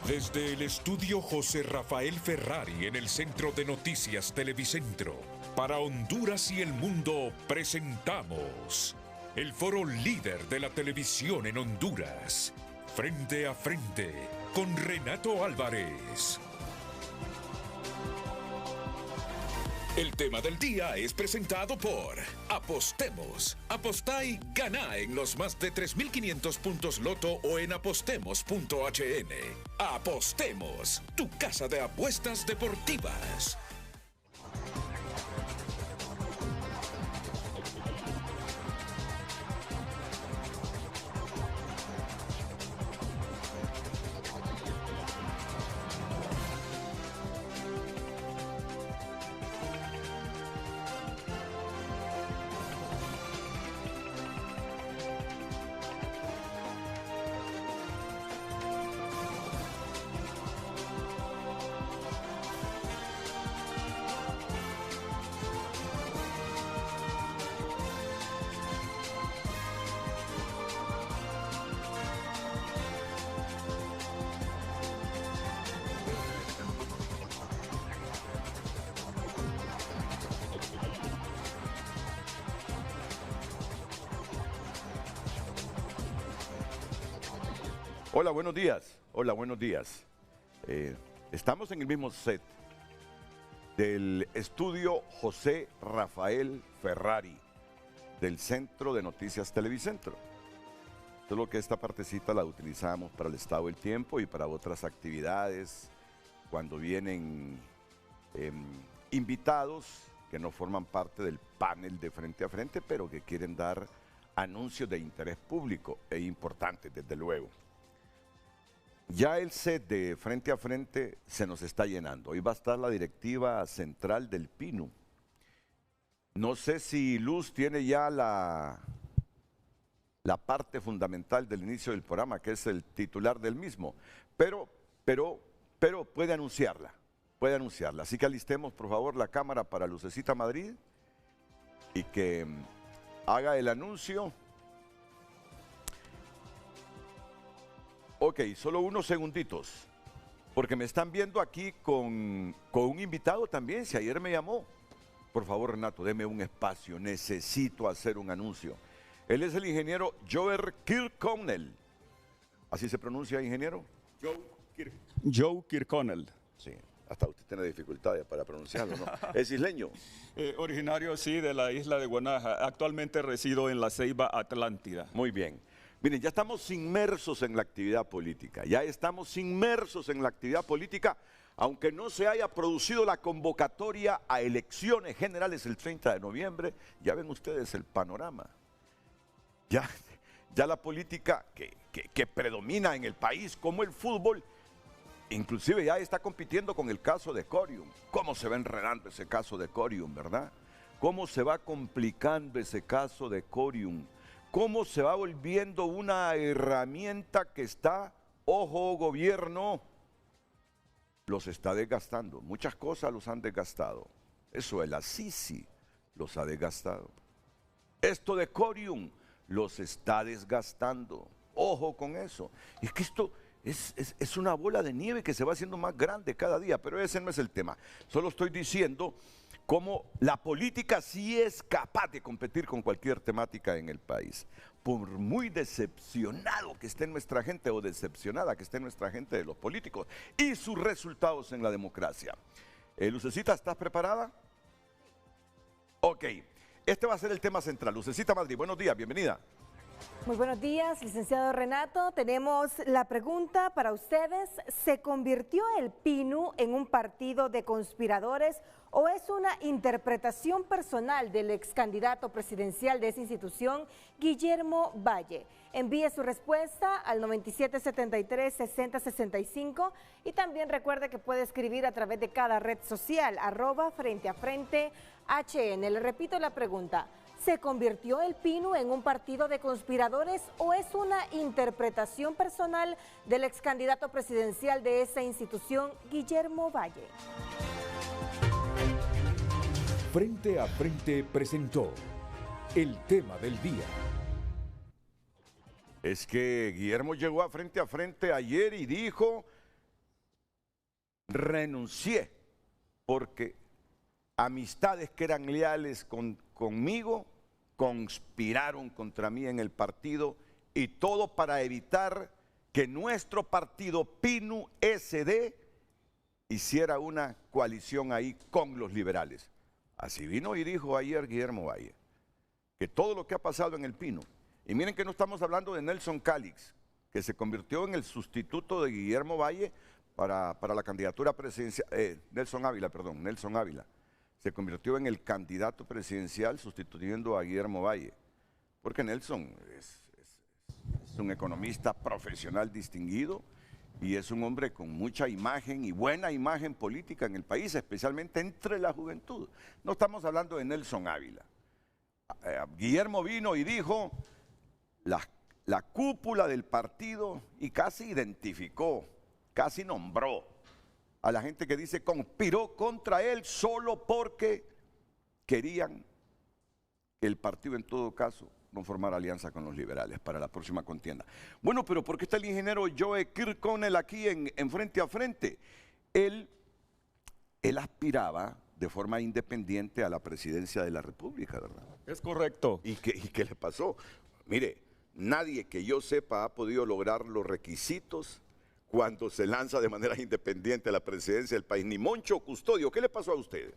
Desde el estudio José Rafael Ferrari en el Centro de Noticias Televicentro, para Honduras y el mundo presentamos el foro líder de la televisión en Honduras, Frente a Frente, con Renato Álvarez. El tema del día es presentado por Apostemos. Apostá y ganá en los más de 3.500 puntos Loto o en apostemos.hn. Apostemos, tu casa de apuestas deportivas. Hola, buenos días. Hola, buenos días. Estamos en el mismo set del estudio José Rafael Ferrari del Centro de Noticias Televicentro. Solo que esta partecita la utilizamos para el estado del tiempo y para otras actividades, cuando vienen invitados que no forman parte del panel de Frente a Frente, pero que quieren dar anuncios de interés público e importantes, desde luego. Ya el set de Frente a Frente se nos está llenando. Hoy va a estar la directiva central del PINU. No sé si Luz tiene ya la parte fundamental del inicio del programa, que es el titular del mismo, pero puede anunciarla, Así que alistemos, por favor, la cámara para Lucecita Madrid y que haga el anuncio. Ok, solo unos segunditos, porque me están viendo aquí con un invitado también, si ayer me llamó. Por favor, Renato, deme un espacio, necesito hacer un anuncio. Él es el ingeniero Joe Kirkconnell. ¿Así se pronuncia, ingeniero? Joe Kirkconnell. Sí, hasta usted tiene dificultades para pronunciarlo, ¿no? ¿Es isleño? Originario, sí, de la isla de Guanaja. Actualmente resido en La Ceiba, Atlántida. Muy bien. Miren, ya estamos inmersos en la actividad política, aunque no se haya producido la convocatoria a elecciones generales el 30 de noviembre, ya ven ustedes el panorama. Ya la política que predomina en el país, como el fútbol, inclusive ya está compitiendo con el caso de Corium. ¿Cómo se va enredando ese caso de Corium, verdad? ¿Cómo se va complicando ese caso de Corium? ¿Cómo se va volviendo una herramienta que está, ojo gobierno, los está desgastando? Muchas cosas los han desgastado. Eso el Assisi los ha desgastado. Esto de Corium los está desgastando. Ojo con eso. Es que esto es una bola de nieve que se va haciendo más grande cada día, pero ese no es el tema. Solo estoy diciendo cómo la política sí es capaz de competir con cualquier temática en el país. Por muy decepcionado que esté nuestra gente o decepcionada que esté nuestra gente de los políticos y sus resultados en la democracia. Lucecita, ¿estás preparada? Ok, este va a ser el tema central. Lucecita Madrid, buenos días, bienvenida. Muy buenos días, licenciado Renato. Tenemos la pregunta para ustedes. ¿Se convirtió el PINU en un partido de conspiradores o es una interpretación personal del ex candidato presidencial de esa institución, Guillermo Valle? Envíe su respuesta al 9773-6065 y también recuerde que puede escribir a través de cada red social, @FrenteAFrente HN. Le repito la pregunta. ¿Se convirtió el PINU en un partido de conspiradores o es una interpretación personal del ex candidato presidencial de esa institución, Guillermo Valle? Frente a Frente presentó el tema del día. Es que Guillermo llegó a Frente ayer y dijo renuncié porque amistades que eran leales conmigo conspiraron contra mí en el partido, y todo para evitar que nuestro partido PINU SD hiciera una coalición ahí con los liberales. Así vino y dijo ayer Guillermo Valle, que todo lo que ha pasado en el PINU, y miren que no estamos hablando de Nelson Calix, que se convirtió en el sustituto de Guillermo Valle para la candidatura presidencial, Nelson Ávila, se convirtió en el candidato presidencial sustituyendo a Guillermo Valle, porque Nelson es un economista profesional distinguido y es un hombre con mucha imagen y buena imagen política en el país, especialmente entre la juventud. No estamos hablando de Nelson Ávila. Guillermo vino y dijo la cúpula del partido, y casi identificó, casi nombró a la gente que dice conspiró contra él solo porque querían que el partido en todo caso no formar alianza con los liberales para la próxima contienda. Bueno, pero ¿por qué está el ingeniero Joe Kirkconnell aquí en Frente a Frente? Él aspiraba de forma independiente a la presidencia de la República, ¿verdad? Es correcto. ¿Y qué le pasó? Mire, nadie que yo sepa ha podido lograr los requisitos cuando se lanza de manera independiente a la presidencia del país. Ni Moncho Custodio. ¿Qué le pasó a usted?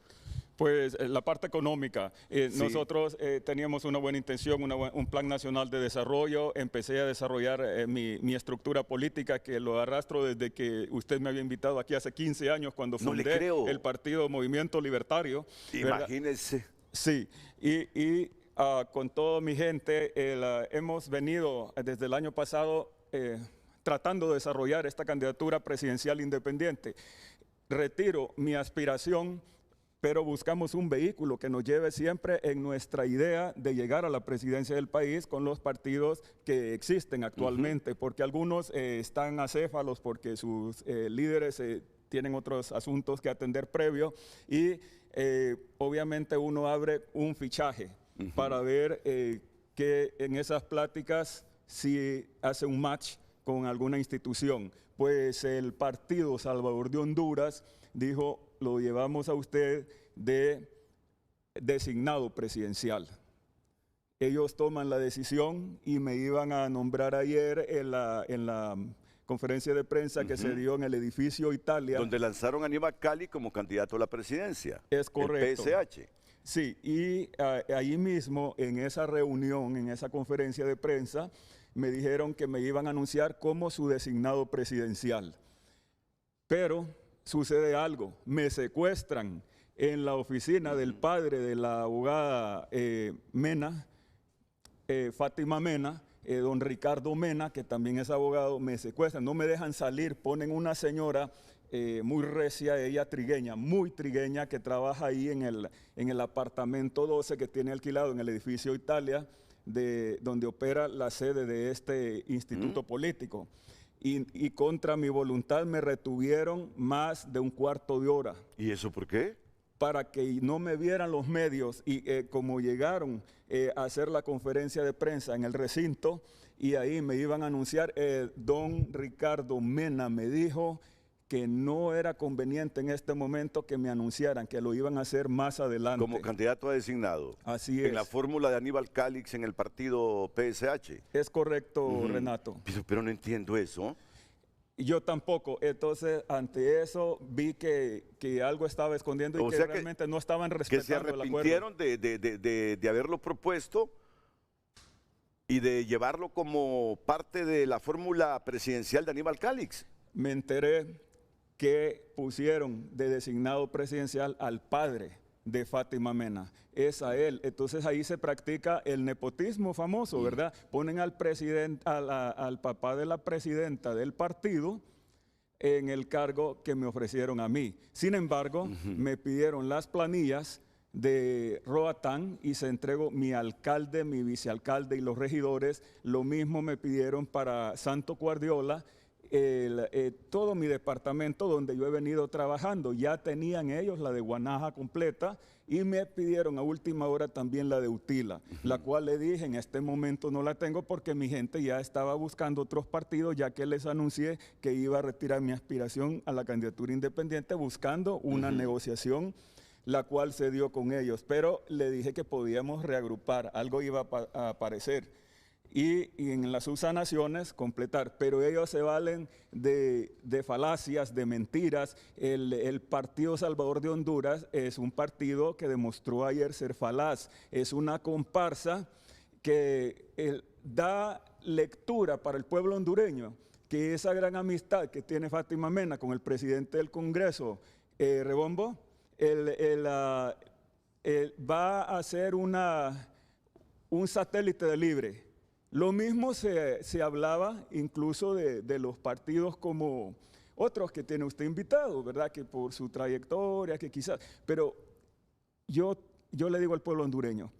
Pues la parte económica. Sí. Nosotros teníamos una buena intención, un plan nacional de desarrollo. Empecé a desarrollar mi estructura política, que lo arrastro desde que usted me había invitado aquí hace 15 años, cuando No le fundé creo. el partido Movimiento Libertario. ¿verdad? Imagínese. Sí, y con toda mi gente hemos venido desde el año pasado tratando de desarrollar esta candidatura presidencial independiente. Retiro mi aspiración, pero buscamos un vehículo que nos lleve siempre en nuestra idea de llegar a la presidencia del país con los partidos que existen actualmente, porque algunos están acéfalos porque sus líderes tienen otros asuntos que atender previo, y obviamente uno abre un fichaje para ver que en esas pláticas si hace un match con alguna institución. Pues el Partido Salvador de Honduras dijo: lo llevamos a usted de designado presidencial. Ellos toman la decisión y me iban a nombrar ayer en la conferencia de prensa que se dio en el edificio Italia. Donde lanzaron a Aníbal Cali como candidato a la presidencia. Es correcto. El PSH. Sí, y ahí mismo, en esa reunión, en esa conferencia de prensa, me dijeron que me iban a anunciar como su designado presidencial. Pero sucede algo, me secuestran en la oficina del padre de la abogada Mena, Fátima Mena, don Ricardo Mena, que también es abogado. Me secuestran, no me dejan salir, ponen una señora muy recia, ella trigueña, muy trigueña, que trabaja ahí en el apartamento 12 que tiene alquilado en el edificio Italia, donde opera la sede de este instituto político. Y contra mi voluntad me retuvieron más de un cuarto de hora. ¿Y eso por qué? Para que no me vieran los medios, y como llegaron a hacer la conferencia de prensa en el recinto, y ahí me iban a anunciar, don Ricardo Mena me dijo que no era conveniente en este momento que me anunciaran, que lo iban a hacer más adelante. Como candidato a designado. Así es. En la fórmula de Aníbal Calix en el partido PSH. Es correcto, Renato. Pero no entiendo eso. Yo tampoco. Entonces, ante eso, vi que algo estaba escondiendo y O que sea que- realmente no estaban Que se respetando el acuerdo. arrepintieron de haberlo propuesto y de llevarlo como parte de la fórmula presidencial de Aníbal Calix. Me enteré que pusieron de designado presidencial al padre de Fátima Mena. Es a él. Entonces ahí se practica el nepotismo famoso, ¿verdad? Ponen al presidente, al papá de la presidenta del partido en el cargo que me ofrecieron a mí. Sin embargo, me pidieron las planillas de Roatán y se entregó mi alcalde, mi vicealcalde y los regidores. Lo mismo me pidieron para Santo Guardiola todo mi departamento donde yo he venido trabajando. Ya tenían ellos la de Guanaja completa y me pidieron a última hora también la de Utila, la cual le dije en este momento no la tengo porque mi gente ya estaba buscando otros partidos, ya que les anuncié que iba a retirar mi aspiración a la candidatura independiente buscando una negociación, la cual se dio con ellos, pero le dije que podíamos reagrupar, algo iba a aparecer. Y en las subsanaciones completar, pero ellos se valen de falacias, de mentiras. El Partido Salvador de Honduras es un partido que demostró ayer ser falaz, es una comparsa que da lectura para el pueblo hondureño, que esa gran amistad que tiene Fátima Mena con el presidente del Congreso, Rebombo, va a ser un satélite de Libre. Lo mismo se hablaba incluso de los partidos como otros que tiene usted invitado, ¿verdad? Que por su trayectoria, que quizás... Pero yo le digo al pueblo hondureño,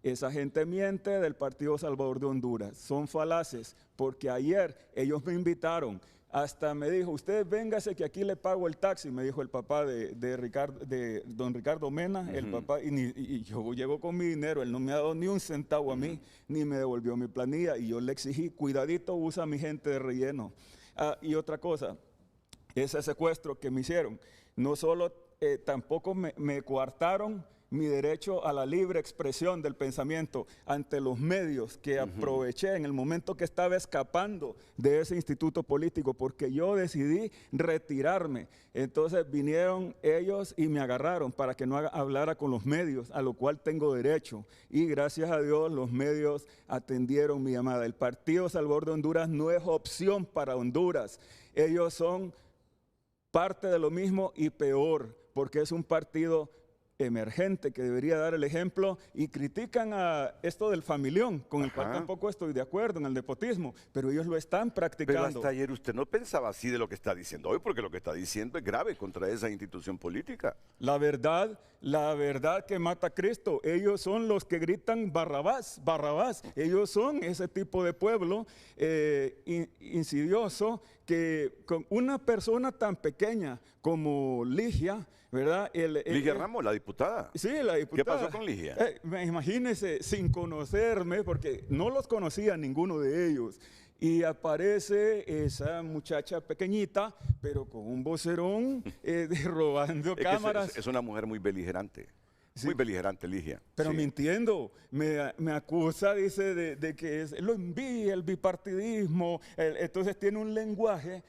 esa gente miente del Partido Salvador de Honduras, son falaces, porque ayer ellos me invitaron, hasta me dijo, usted véngase que aquí le pago el taxi, me dijo el papá de don Ricardo Mena, el papá, y yo llego con mi dinero, él no me ha dado ni un centavo a mí, ni me devolvió mi planilla, y yo le exigí, cuidadito, usa a mi gente de relleno. Y otra cosa, ese secuestro que me hicieron, no solo, tampoco me coartaron mi derecho a la libre expresión del pensamiento ante los medios que aproveché en el momento que estaba escapando de ese instituto político, porque yo decidí retirarme. Entonces vinieron ellos y me agarraron para que no hablara con los medios, a lo cual tengo derecho. Y gracias a Dios los medios atendieron mi llamada. El Partido Salvador de Honduras no es opción para Honduras. Ellos son parte de lo mismo y peor, porque es un partido emergente que debería dar el ejemplo, y critican a esto del familión, con el cual tampoco estoy de acuerdo, en el nepotismo, pero ellos lo están practicando. Pero hasta ayer usted no pensaba así de lo que está diciendo hoy, porque lo que está diciendo es grave contra esa institución política. La verdad que mata a Cristo, ellos son los que gritan Barrabás, Barrabás, ellos son ese tipo de pueblo insidioso, que con una persona tan pequeña como Ligia, ¿verdad? Ligia Ramos, la diputada. Sí, la diputada. ¿Qué pasó con Ligia? Imagínese, sin conocerme, porque no los conocía ninguno de ellos, y aparece esa muchacha pequeñita, pero con un vocerón robando cámaras. Es una mujer muy beligerante. Sí. Muy beligerante, Ligia. Pero mintiendo, me acusa, dice, de que lo envía el bipartidismo. Entonces tiene un lenguaje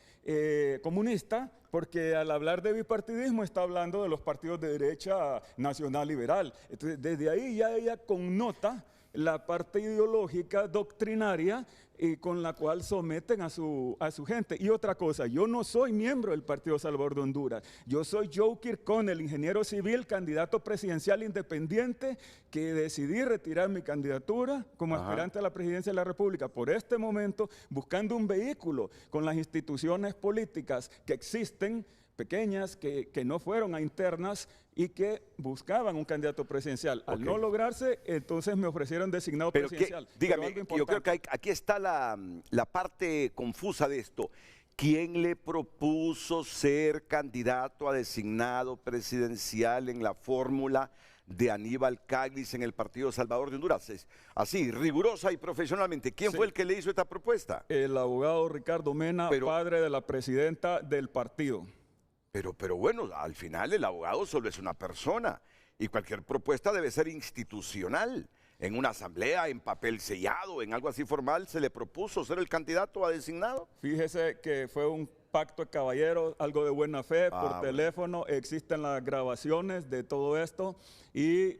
comunista, porque al hablar de bipartidismo está hablando de los partidos de derecha nacional liberal. Entonces desde ahí ya ella connota la parte ideológica, doctrinaria, y con la cual someten a su gente. Y otra cosa, yo no soy miembro del Partido Salvador de Honduras, yo soy Joe Kirkon, el ingeniero civil, candidato presidencial independiente, que decidí retirar mi candidatura como aspirante a la presidencia de la República por este momento, buscando un vehículo con las instituciones políticas que existen, pequeñas, que no fueron a internas y que buscaban un candidato presidencial. Al no lograrse, entonces me ofrecieron designado presidencial. Dígame, yo creo que aquí está la parte confusa de esto. ¿Quién le propuso ser candidato a designado presidencial en la fórmula de Aníbal Caglis en el Partido Salvador de Honduras? Así, rigurosa y profesionalmente. ¿Quién fue el que le hizo esta propuesta? El abogado Ricardo Mena, padre de la presidenta del partido. Pero bueno, al final el abogado solo es una persona y cualquier propuesta debe ser institucional. En una asamblea, en papel sellado, en algo así formal, ¿se le propuso ser el candidato a designado? Fíjese que fue un pacto de caballeros, algo de buena fe, por teléfono, existen las grabaciones de todo esto, y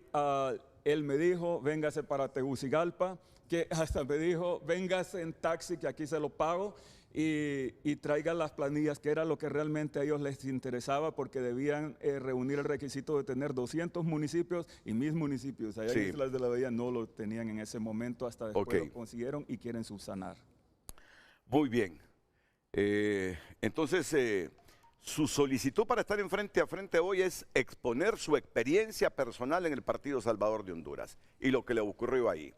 él me dijo, véngase para Tegucigalpa, que hasta me dijo, véngase en taxi, que aquí se lo pago, y traigan las planillas, que era lo que realmente a ellos les interesaba, porque debían reunir el requisito de tener 200 municipios y mis municipios. Allá en Islas de la Bahía no lo tenían en ese momento, hasta después lo consiguieron y quieren subsanar. Muy bien. Entonces, su solicitud para estar en frente a frente hoy es exponer su experiencia personal en el Partido Salvador de Honduras y lo que le ocurrió ahí.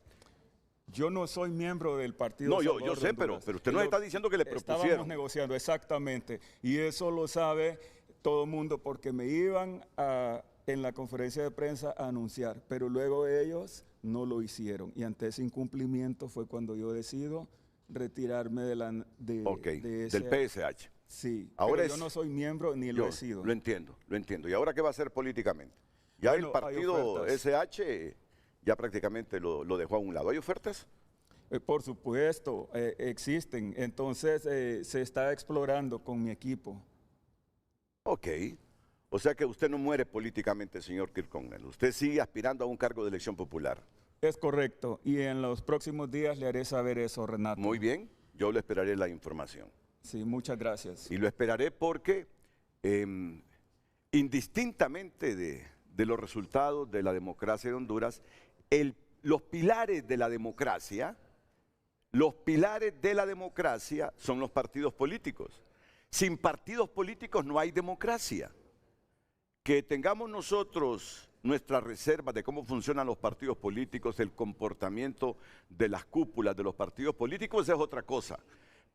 Yo no soy miembro del partido. No, yo Salvador de sé, Honduras. pero usted nos está diciendo que le Estábamos propusieron. negociando, exactamente. Y eso lo sabe todo el mundo porque me iban en la conferencia de prensa a anunciar, pero luego ellos no lo hicieron. Y ante ese incumplimiento fue cuando yo decido retirarme de ese... del PSH. Sí, Ahora pero yo no soy miembro ni lo he sido. Lo entiendo, lo entiendo. ¿Y ahora qué va a hacer políticamente? Ya Bueno, el partido hay ofertas. SH ya prácticamente lo dejó a un lado. ¿Hay ofertas? Por supuesto, existen. Entonces se está explorando con mi equipo. Ok. O sea que usted no muere políticamente, señor Kirchhoff. Usted sigue aspirando a un cargo de elección popular. Es correcto. Y en los próximos días le haré saber eso, Renato. Muy bien, yo le esperaré la información. Sí, muchas gracias. Y lo esperaré porque, indistintamente de los resultados de la democracia de Honduras, los pilares de la democracia son los partidos políticos. Sin partidos políticos no hay democracia. Que tengamos nosotros nuestras reservas de cómo funcionan los partidos políticos, el comportamiento de las cúpulas de los partidos políticos, esa es otra cosa.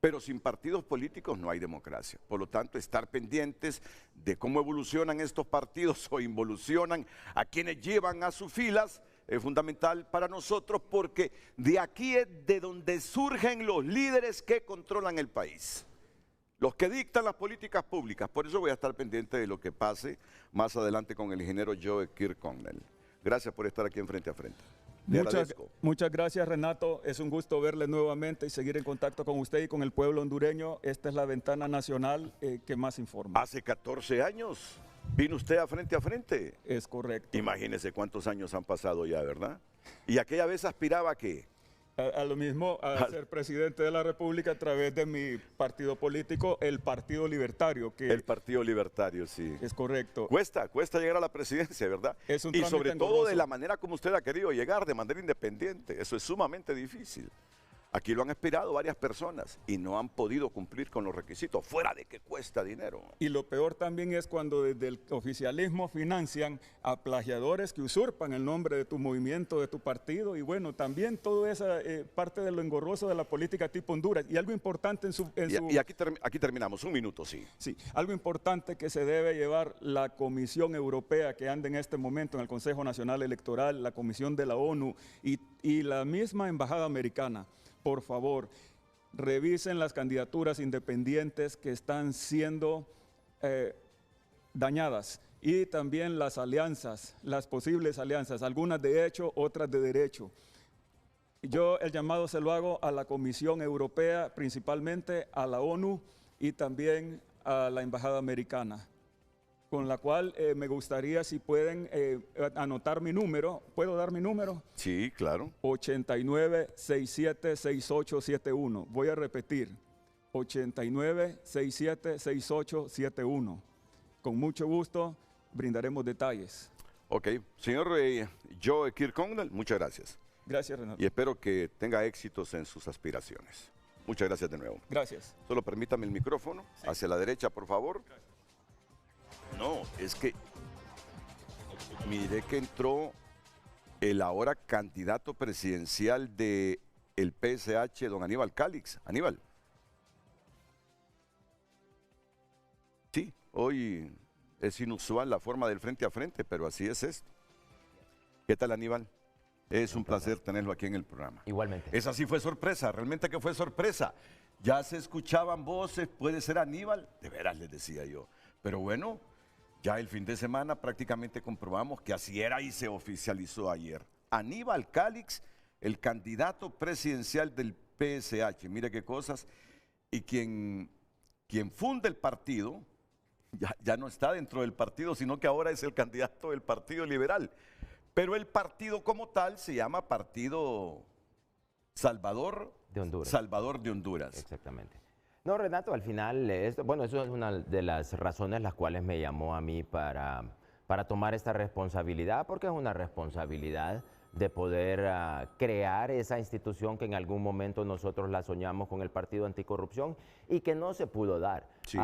Pero sin partidos políticos no hay democracia. Por lo tanto, estar pendientes de cómo evolucionan estos partidos o involucionan a quienes llevan a sus filas es fundamental para nosotros porque de aquí es de donde surgen los líderes que controlan el país. Los que dictan las políticas públicas. Por eso voy a estar pendiente de lo que pase más adelante con el ingeniero Joe Kirchhoff. Gracias por estar aquí en Frente a Frente. Le agradezco. Muchas gracias, Renato. Es un gusto verle nuevamente y seguir en contacto con usted y con el pueblo hondureño. Esta es la ventana nacional que más informa. Hace 14 años vino usted a Frente. Es correcto. Imagínese cuántos años han pasado ya, ¿verdad? Y aquella vez aspiraba a qué. A lo mismo, a ser presidente de la República a través de mi partido político, el Partido Libertario. El Partido Libertario, sí. Es correcto. Cuesta llegar a la presidencia, ¿verdad? Es un y sobre trámite todo engorroso. de la manera como usted ha querido llegar, de manera independiente. Eso es sumamente difícil. Aquí lo han aspirado varias personas y no han podido cumplir con los requisitos, fuera de que cuesta dinero. Y lo peor también es cuando desde el oficialismo financian a plagiadores que usurpan el nombre de tu movimiento, de tu partido, y bueno, también toda esa parte de lo engorroso de la política tipo Honduras. Y algo importante Y aquí terminamos, un minuto, sí. Sí, algo importante que se debe llevar la Comisión Europea que anda en este momento en el Consejo Nacional Electoral, la Comisión de la ONU y la misma Embajada Americana. Por favor, revisen las candidaturas independientes que están siendo dañadas y también las alianzas, las posibles alianzas, algunas de hecho, otras de derecho. Yo el llamado se lo hago a la Comisión Europea, principalmente a la ONU y también a la Embajada Americana, con la cual me gustaría si pueden anotar mi número. ¿Puedo dar mi número? Sí, claro. 89676871. Voy a repetir. 89676871. Con mucho gusto brindaremos detalles. Ok. Señor Joe Kirchhoff, muchas gracias. Gracias, Renato. Y espero que tenga éxitos en sus aspiraciones. Muchas gracias de nuevo. Gracias. Solo permítame el micrófono. Sí. Hacia la derecha, por favor. No, es que mire que entró el ahora candidato presidencial del PSH, don Aníbal Calix. Aníbal. Sí, hoy es inusual la forma del frente a frente, pero así es esto. ¿Qué tal, Aníbal? Es un placer tenerlo aquí en el programa. Igualmente. Esa sí fue sorpresa, realmente que fue sorpresa. Ya se escuchaban voces, puede ser Aníbal, de veras les decía yo. Pero bueno, ya el fin de semana prácticamente comprobamos que así era y se oficializó ayer. Aníbal Calix, el candidato presidencial del PSH. Mire qué cosas. Y quien funda el partido, ya no está dentro del partido, sino que ahora es el candidato del Partido Liberal. Pero el partido como tal se llama Partido Salvador de Honduras. Salvador de Honduras. Exactamente. No, Renato, al final, eso es una de las razones las cuales me llamó a mí para tomar esta responsabilidad, porque es una responsabilidad de poder crear esa institución que en algún momento nosotros la soñamos con el Partido Anticorrupción y que no se pudo dar. Sí.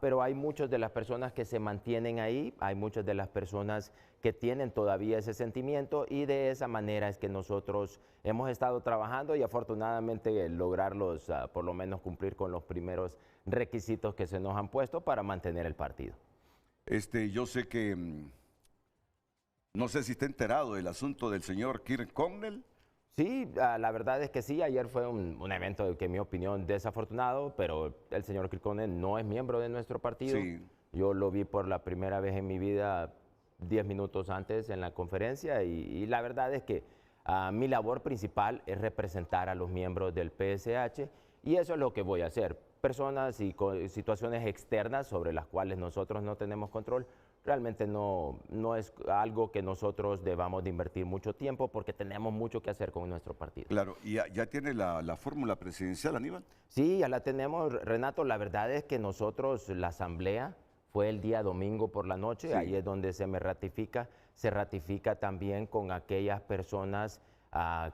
Pero hay muchas de las personas que se mantienen ahí, hay muchas de las personas que tienen todavía ese sentimiento y de esa manera es que nosotros hemos estado trabajando y afortunadamente lograrlos, por lo menos cumplir con los primeros requisitos que se nos han puesto para mantener el partido. Yo sé que, no sé si está enterado del asunto del señor Kirk Connell. Sí, la verdad es que sí, ayer fue un evento que en mi opinión desafortunado, pero el señor Kirk Connell no es miembro de nuestro partido. Sí. Yo lo vi por la primera vez en mi vida 10 minutos antes en la conferencia y la verdad es que mi labor principal es representar a los miembros del PSH y eso es lo que voy a hacer. Personas y situaciones externas sobre las cuales nosotros no tenemos control, realmente no es algo que nosotros debamos de invertir mucho tiempo porque tenemos mucho que hacer con nuestro partido. Claro, ¿y ya tiene la fórmula presidencial, Aníbal? Sí, ya la tenemos, Renato. La verdad es que nosotros, la asamblea fue el día domingo por la noche, Sí. ahí es donde se ratifica también con aquellas personas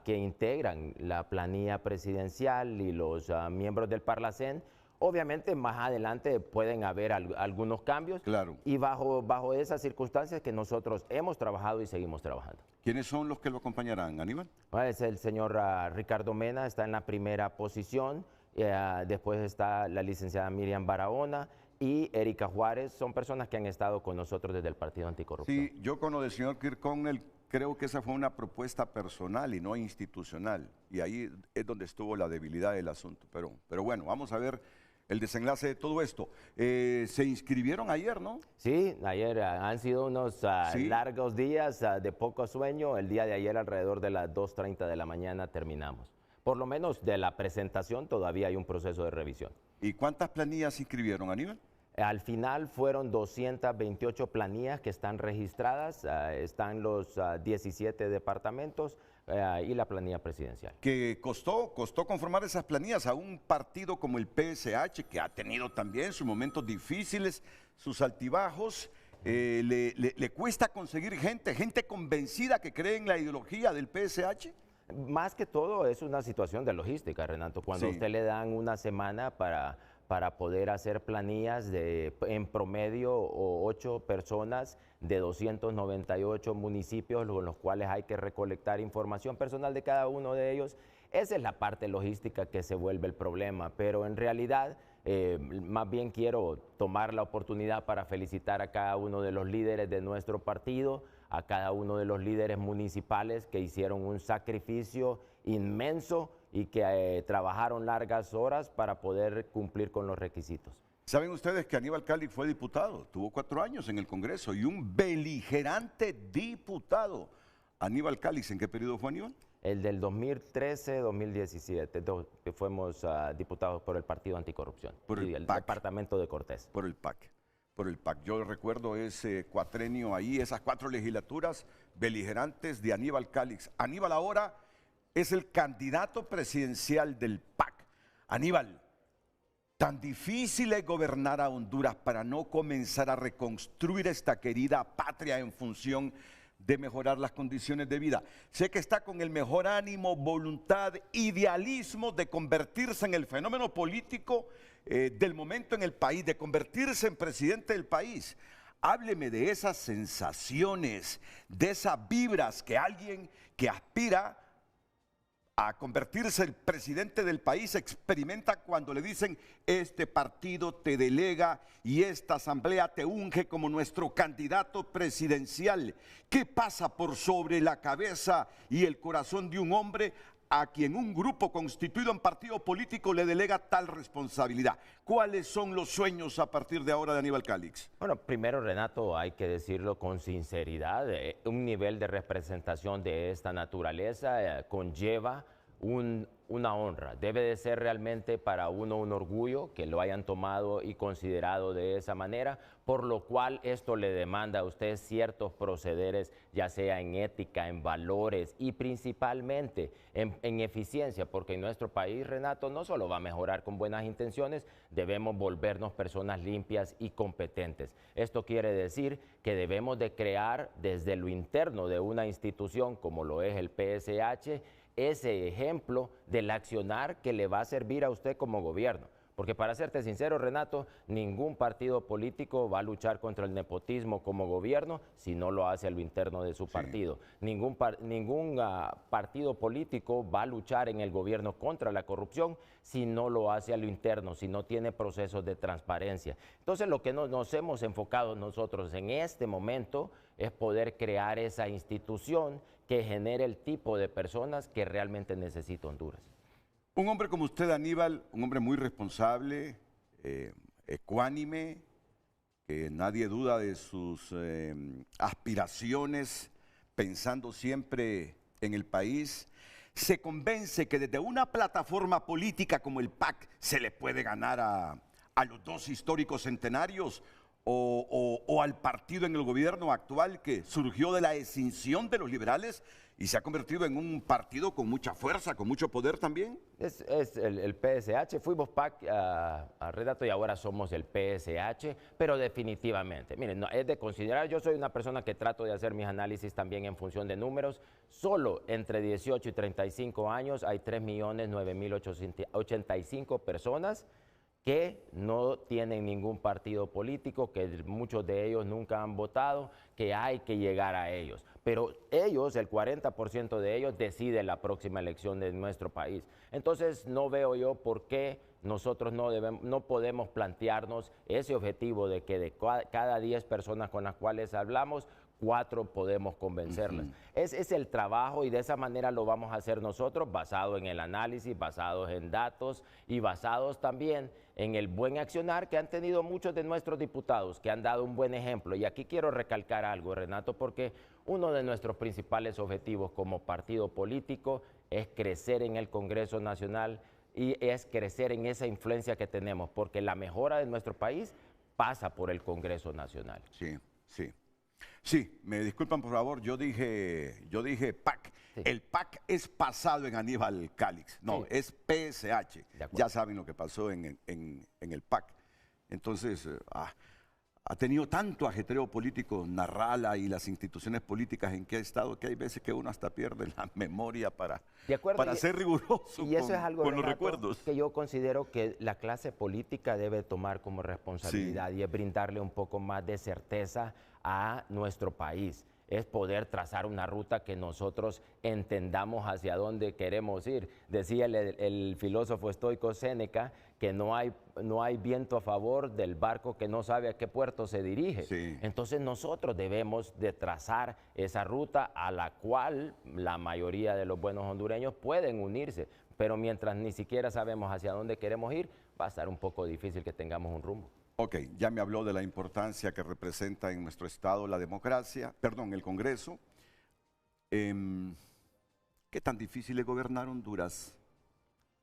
que integran la planilla presidencial y los miembros del Parlacén. Obviamente más adelante pueden haber algunos cambios Claro. y bajo esas circunstancias que nosotros hemos trabajado y seguimos trabajando. ¿Quiénes son los que lo acompañarán, Aníbal? Es el señor Ricardo Mena, está en la primera posición, después está la licenciada Miriam Barahona y Erika Juárez, son personas que han estado con nosotros desde el Partido Anticorrupción. Sí, yo con lo del señor Kirk Connell creo que esa fue una propuesta personal y no institucional. Y ahí es donde estuvo la debilidad del asunto. Pero bueno, vamos a ver el desenlace de todo esto. Se inscribieron ayer, ¿no? Sí, ayer han sido unos Sí. largos días de poco sueño. El día de ayer alrededor de las 2:30 de la mañana terminamos. Por lo menos de la presentación todavía hay un proceso de revisión. ¿Y cuántas planillas se inscribieron, Aníbal? Al final fueron 228 planillas que están registradas, están los 17 departamentos y la planilla presidencial. Que costó conformar esas planillas a un partido como el PSH, que ha tenido también sus momentos difíciles, sus altibajos. ¿Le cuesta conseguir gente convencida que cree en la ideología del PSH? Más que todo es una situación de logística, Renato. Cuando a Sí. usted le dan una semana para poder hacer planillas en promedio 8 personas de 298 municipios con los cuales hay que recolectar información personal de cada uno de ellos. Esa es la parte logística que se vuelve el problema, pero en realidad más bien quiero tomar la oportunidad para felicitar a cada uno de los líderes de nuestro partido, a cada uno de los líderes municipales que hicieron un sacrificio inmenso y que trabajaron largas horas para poder cumplir con los requisitos. ¿Saben ustedes que Aníbal Calix fue diputado? Tuvo 4 años en el Congreso y un beligerante diputado. Aníbal Calix, ¿en qué periodo fue, Aníbal? El del 2013-2017, que fuimos diputados por el Partido Anticorrupción Por el y el PAC. departamento de Cortés. Por el PAC. Yo recuerdo ese cuatrenio ahí, esas 4 legislaturas beligerantes de Aníbal Calix. Aníbal ahora es el candidato presidencial del PAC. Aníbal, tan difícil es gobernar a Honduras para no comenzar a reconstruir esta querida patria en función de mejorar las condiciones de vida. Sé que está con el mejor ánimo, voluntad, idealismo de convertirse en el fenómeno político del momento en el país, de convertirse en presidente del país. Hábleme de esas sensaciones, de esas vibras que alguien que aspira a convertirse el presidente del país experimenta cuando le dicen: este partido te delega y esta asamblea te unge como nuestro candidato presidencial. ¿Qué pasa por sobre la cabeza y el corazón de un hombre a quien un grupo constituido en partido político le delega tal responsabilidad? ¿Cuáles son los sueños a partir de ahora de Aníbal Calix? Bueno, primero, Renato, hay que decirlo con sinceridad, un nivel de representación de esta naturaleza conlleva una honra, debe de ser realmente para uno un orgullo que lo hayan tomado y considerado de esa manera, por lo cual esto le demanda a usted ciertos procederes, ya sea en ética, en valores y principalmente en eficiencia, porque en nuestro país, Renato, no solo va a mejorar con buenas intenciones, debemos volvernos personas limpias y competentes. Esto quiere decir que debemos de crear desde lo interno de una institución como lo es el PSH, ese ejemplo del accionar que le va a servir a usted como gobierno. Porque para serte sincero, Renato, ningún partido político va a luchar contra el nepotismo como gobierno si no lo hace a lo interno de su partido. Ningún partido político va a luchar en el gobierno contra la corrupción si no lo hace a lo interno, si no tiene procesos de transparencia. Entonces, lo que nos hemos enfocado nosotros en este momento es poder crear esa institución que genere el tipo de personas que realmente necesita Honduras. Un hombre como usted, Aníbal, un hombre muy responsable, ecuánime, que nadie duda de sus aspiraciones, pensando siempre en el país, se convence que desde una plataforma política como el PAC se le puede ganar a los dos históricos centenarios o al partido en el gobierno actual que surgió de la escinsión de los liberales y se ha convertido en un partido con mucha fuerza, con mucho poder también. Es el PSH, fuimos PAC a Renato y ahora somos el PSH, pero definitivamente, miren, no, es de considerar, yo soy una persona que trato de hacer mis análisis también en función de números, solo entre 18 y 35 años hay 3.009.085 personas que no tienen ningún partido político, que muchos de ellos nunca han votado, que hay que llegar a ellos. Pero ellos, el 40% de ellos, deciden la próxima elección de nuestro país. Entonces, no veo yo por qué nosotros no podemos plantearnos ese objetivo de que de cada 10 personas con las cuales hablamos, 4 podemos convencerlas. Es el trabajo y de esa manera lo vamos a hacer nosotros, basado en el análisis, basados en datos y basados también en el buen accionar que han tenido muchos de nuestros diputados, que han dado un buen ejemplo. Y aquí quiero recalcar algo, Renato, porque uno de nuestros principales objetivos como partido político es crecer en el Congreso Nacional y es crecer en esa influencia que tenemos, porque la mejora de nuestro país pasa por el Congreso Nacional. Sí, sí. Sí, me disculpan por favor, yo dije PAC. Sí. El PAC es pasado en Aníbal Calix, no, sí. Es PSH. Ya saben lo que pasó en el PAC. Entonces, ha tenido tanto ajetreo político Narrala y las instituciones políticas en que ha estado que hay veces que uno hasta pierde la memoria para ser riguroso y eso es algo, con Renato, los recuerdos. Que yo considero que la clase política debe tomar como responsabilidad, sí. Y es brindarle un poco más de certeza a nuestro país. Es poder trazar una ruta que nosotros entendamos hacia dónde queremos ir. Decía el filósofo estoico Séneca que no hay viento a favor del barco que no sabe a qué puerto se dirige. Sí. Entonces nosotros debemos de trazar esa ruta a la cual la mayoría de los buenos hondureños pueden unirse, pero mientras ni siquiera sabemos hacia dónde queremos ir, va a estar un poco difícil que tengamos un rumbo. Ok, ya me habló de la importancia que representa en nuestro estado la democracia, perdón, el Congreso. ¿Qué tan difícil es gobernar Honduras?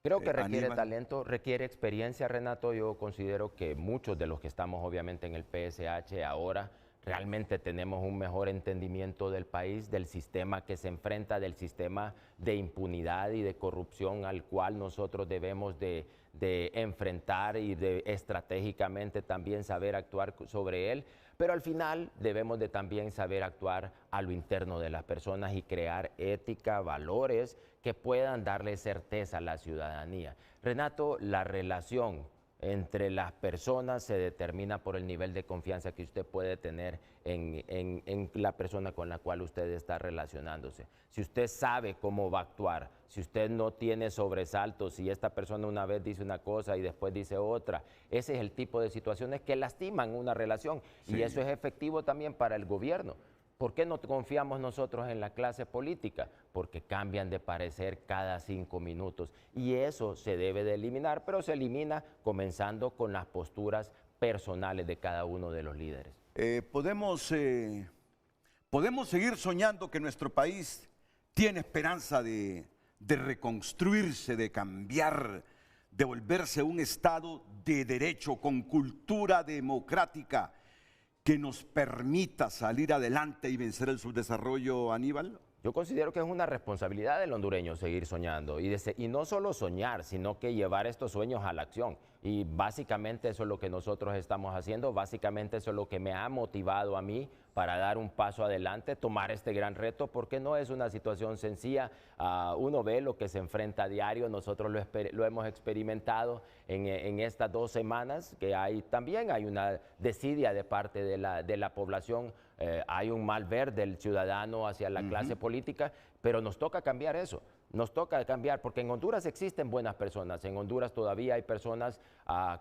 Creo que requiere talento, requiere experiencia, Renato. Yo considero que muchos de los que estamos obviamente en el PSH ahora realmente tenemos un mejor entendimiento del país, del sistema que se enfrenta, del sistema de impunidad y de corrupción al cual nosotros debemos de enfrentar y de estratégicamente también saber actuar sobre él, pero al final debemos de también saber actuar a lo interno de las personas y crear ética, valores que puedan darle certeza a la ciudadanía. Renato, la relación entre las personas se determina por el nivel de confianza que usted puede tener en la persona con la cual usted está relacionándose. Si usted sabe cómo va a actuar, si usted no tiene sobresaltos, si esta persona una vez dice una cosa y después dice otra, ese es el tipo de situaciones que lastiman una relación, sí. Y eso es efectivo también para el gobierno. ¿Por qué no confiamos nosotros en la clase política? Porque cambian de parecer cada 5 minutos y eso se debe de eliminar, pero se elimina comenzando con las posturas personales de cada uno de los líderes. Podemos seguir soñando que nuestro país tiene esperanza de de reconstruirse, de cambiar, de volverse un Estado de derecho con cultura democrática que nos permita salir adelante y vencer el subdesarrollo, Aníbal? Yo considero que es una responsabilidad del hondureño seguir soñando y no solo soñar, sino que llevar estos sueños a la acción. Y básicamente eso es lo que nosotros estamos haciendo, básicamente eso es lo que me ha motivado a mí para dar un paso adelante, tomar este gran reto, porque no es una situación sencilla. Uno ve lo que se enfrenta a diario, nosotros lo hemos experimentado en estas 2 semanas, que también hay una desidia de parte de la población, hay un mal ver del ciudadano hacia la clase política, pero nos toca cambiar eso. Nos toca cambiar, porque en Honduras existen buenas personas, en Honduras todavía hay personas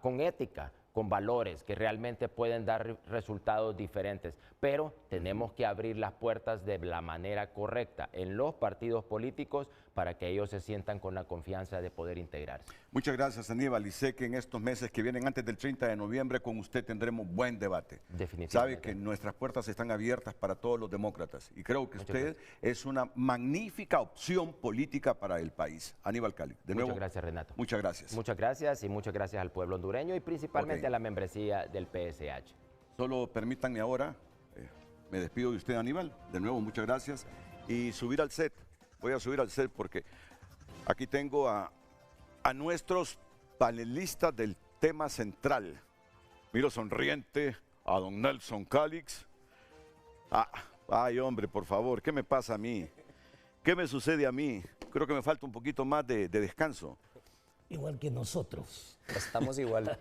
con ética, con valores, que realmente pueden dar resultados diferentes, pero tenemos que abrir las puertas de la manera correcta en los partidos políticos para que ellos se sientan con la confianza de poder integrarse. Muchas gracias, Aníbal, y sé que en estos meses que vienen antes del 30 de noviembre con usted tendremos buen debate. Definitivamente. Sabe que nuestras puertas están abiertas para todos los demócratas y creo que usted es una magnífica opción política para el país. Aníbal Cali, de nuevo. Muchas gracias, Renato. Muchas gracias. Muchas gracias y muchas gracias al pueblo hondureño y principalmente a la membresía del PSH. Solo permítanme ahora, me despido de usted, Aníbal, de nuevo muchas gracias, y subir al set. Voy a subir al set porque aquí tengo a nuestros panelistas del tema central. Miro sonriente a don Nelson Calix. Ay, hombre, por favor, ¿qué me pasa a mí? ¿Qué me sucede a mí? Creo que me falta un poquito más de descanso. Igual que nosotros. Estamos igual.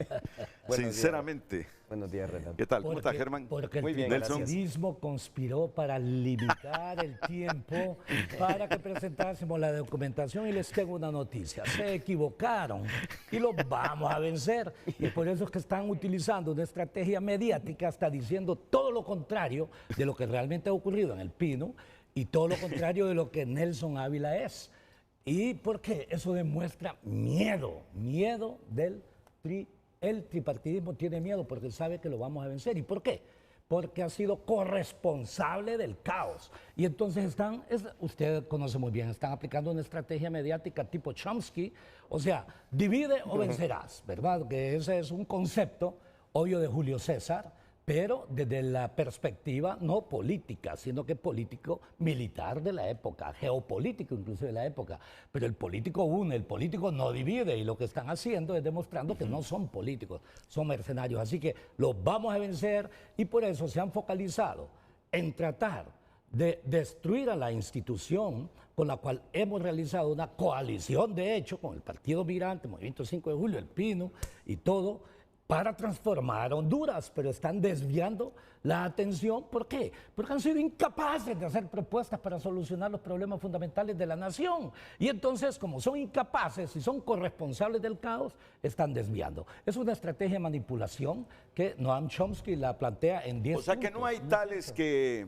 Sinceramente. Buenos días, Renato. ¿Qué tal? ¿Cómo está, Germán? Porque Muy bien, el gracias. tribalismo conspiró para limitar el tiempo para que presentásemos la documentación y les tengo una noticia. Se equivocaron y los vamos a vencer. Y por eso es que están utilizando una estrategia mediática, hasta diciendo todo lo contrario de lo que realmente ha ocurrido en el Pino y todo lo contrario de lo que Nelson Ávila es. ¿Y por qué? Eso demuestra miedo del el tripartidismo tiene miedo porque sabe que lo vamos a vencer. ¿Y por qué? Porque ha sido corresponsable del caos. Y entonces usted conoce muy bien, están aplicando una estrategia mediática tipo Chomsky, o sea, divide o vencerás, ¿verdad? Que ese es un concepto obvio de Julio César, pero desde la perspectiva no política, sino que político militar de la época, geopolítico incluso de la época. Pero el político une, el político no divide, y lo que están haciendo es demostrando que no son políticos, son mercenarios. Así que los vamos a vencer y por eso se han focalizado en tratar de destruir a la institución con la cual hemos realizado una coalición, de hecho, con el Partido Migrante, Movimiento 5 de Julio, el Pino y todo, para transformar Honduras, pero están desviando la atención. ¿Por qué? Porque han sido incapaces de hacer propuestas para solucionar los problemas fundamentales de la nación. Y entonces, como son incapaces y son corresponsables del caos, están desviando. Es una estrategia de manipulación que Noam Chomsky la plantea en 10 puntos. O sea que no hay tales que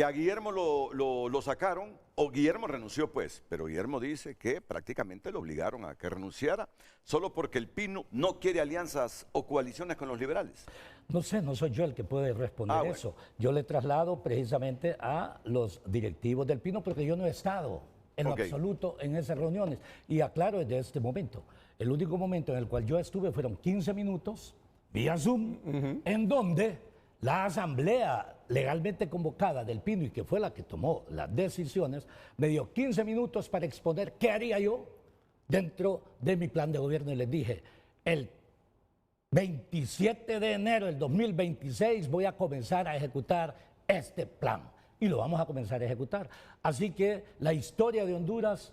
a Guillermo lo sacaron, o Guillermo renunció pues, pero Guillermo dice que prácticamente lo obligaron a que renunciara, solo porque el Pino no quiere alianzas o coaliciones con los liberales. No sé, no soy yo el que puede responder eso. Yo le traslado precisamente a los directivos del Pino, porque yo no he estado en lo absoluto en esas reuniones. Y aclaro desde este momento, el único momento en el cual yo estuve fueron 15 minutos vía Zoom, en donde la asamblea legalmente convocada del Pino, y que fue la que tomó las decisiones, me dio 15 minutos para exponer qué haría yo dentro de mi plan de gobierno, y les dije, el 27 de enero del 2026 voy a comenzar a ejecutar este plan, y lo vamos a comenzar a ejecutar. Así que la historia de Honduras,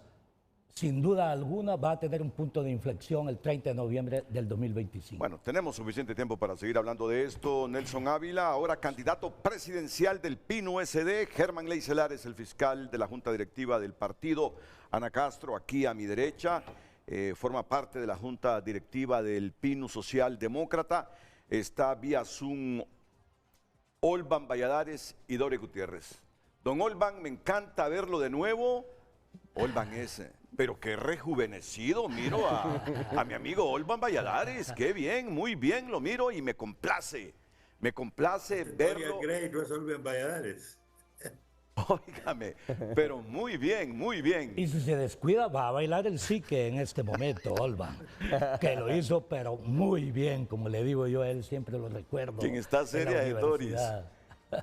sin duda alguna, va a tener un punto de inflexión el 30 de noviembre del 2025. Bueno, tenemos suficiente tiempo para seguir hablando de esto. Nelson Ávila, ahora candidato presidencial del PIN USD. Germán Leicelar es el fiscal de la Junta Directiva del partido. Ana Castro, aquí a mi derecha, forma parte de la Junta Directiva del PIN Social Demócrata. Está vía Zoom Olban Valladares y Dore Gutiérrez. Don Olban, me encanta verlo de nuevo. Olban ese. Pero qué rejuvenecido, miro a mi amigo Olban Valladares, qué bien, muy bien, lo miro y me complace verlo. Gray no es Olban Valladares. Óigame, pero muy bien, muy bien. Y si se descuida, va a bailar el psique en este momento, Olvan. Que lo hizo, pero muy bien, como le digo yo a él, siempre lo recuerdo. Quien está en la seria es Doris. universidad.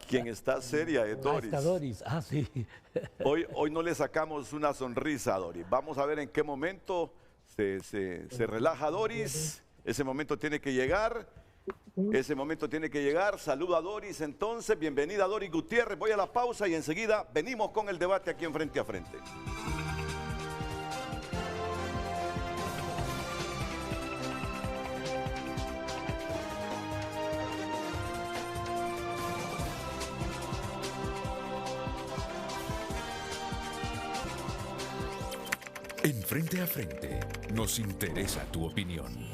Quien está seria es Ah, Doris. está Doris, ah, sí. Hoy no le sacamos una sonrisa a Doris. Vamos a ver en qué momento se relaja Doris. Ese momento tiene que llegar. Ese momento tiene que llegar. Saluda a Doris entonces. Bienvenida Doris Gutiérrez. Voy a la pausa y enseguida venimos con el debate aquí en Frente a Frente. En Frente a Frente nos interesa tu opinión.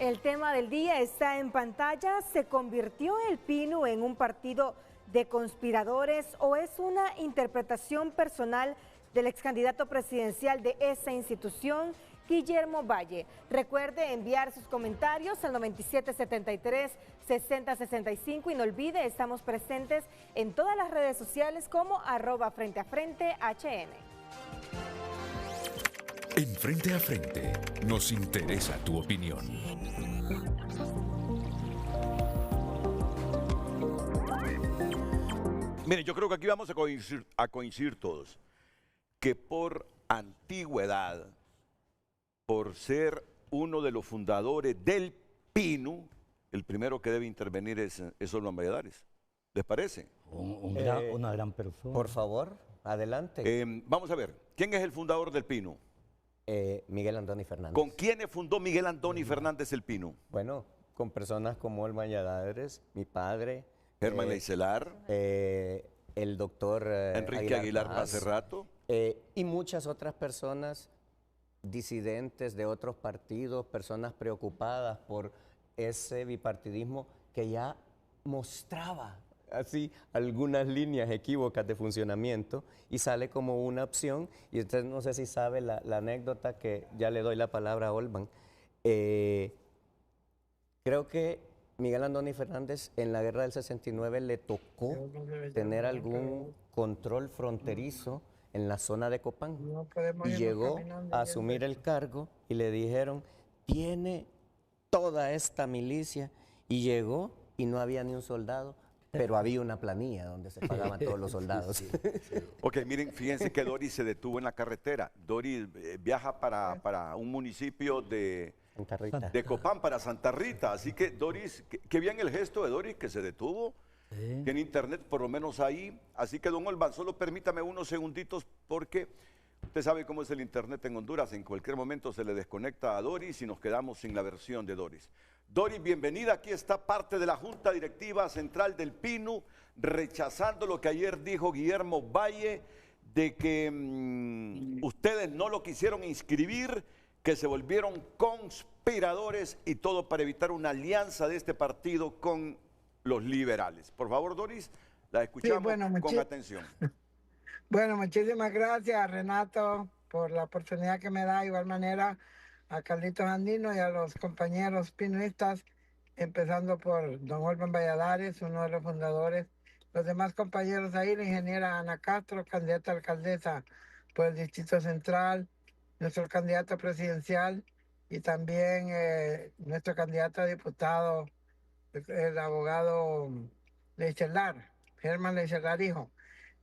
El tema del día está en pantalla. ¿Se convirtió el PINU en un partido de conspiradores o es una interpretación personal del ex candidato presidencial de esa institución, Guillermo Valle? Recuerde enviar sus comentarios al 9773-6065 y no olvide, estamos presentes en todas las redes sociales como @FrenteAFrente HN. En Frente a Frente nos interesa tu opinión. Miren, yo creo que aquí vamos a coincidir todos, que por antigüedad, por ser uno de los fundadores del PINU, el primero que debe intervenir es Olvan Valladares. ¿Les parece? Una gran persona. Por favor, adelante. Vamos a ver, ¿quién es el fundador del PINU? Miguel Antoni Fernández. ¿Con quiénes fundó Miguel Antoni Fernández el PINU? Bueno, con personas como Olvan Valladares, mi padre. Germán Leicelar, el doctor Enrique Aguilar hace rato. Y muchas otras personas disidentes de otros partidos, personas preocupadas por ese bipartidismo que ya mostraba así algunas líneas equívocas de funcionamiento y sale como una opción. Y usted no sé si sabe la anécdota, que ya le doy la palabra a Olvan. Creo que Miguel Antoni Fernández en la guerra del 69 le tocó tener algún control fronterizo en la zona de Copán y llegó a asumir el cargo y le dijeron, tiene toda esta milicia, y llegó y no había ni un soldado, pero había una planilla donde se pagaban todos los soldados. Ok, miren, fíjense que Doris se detuvo en la carretera. Doris viaja para un municipio de Copán, para Santa Rita. Así que Doris, qué bien el gesto de Doris, que se detuvo. Que en internet, por lo menos ahí. Así que, don Olvan, solo permítame unos segunditos, porque usted sabe cómo es el internet en Honduras. En cualquier momento se le desconecta a Doris y nos quedamos sin la versión de Doris. Doris, bienvenida. Aquí está parte de la Junta Directiva Central del PINU, rechazando lo que ayer dijo Guillermo Valle, de que ustedes no lo quisieron inscribir, que se volvieron conspiradores y todo para evitar una alianza de este partido con los liberales. Por favor, Doris, la escuchamos con atención. Bueno, muchísimas gracias, Renato, por la oportunidad que me da. De igual manera a Carlitos Andino y a los compañeros pinuistas, empezando por don Olvan Valladares, uno de los fundadores. Los demás compañeros ahí, la ingeniera Ana Castro, candidata a alcaldesa por el Distrito Central, nuestro candidato presidencial y también nuestro candidato a diputado, el abogado Leicelar, Germán Leicelar, hijo.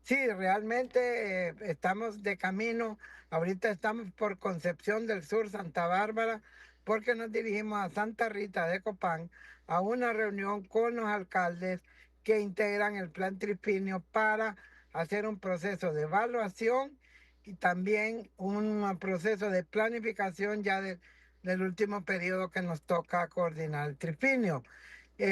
Sí, realmente estamos de camino. Ahorita estamos por Concepción del Sur, Santa Bárbara, porque nos dirigimos a Santa Rita de Copán a una reunión con los alcaldes que integran el Plan Trifinio para hacer un proceso de evaluación y también un proceso de planificación ya del último periodo que nos toca coordinar el Trifinio.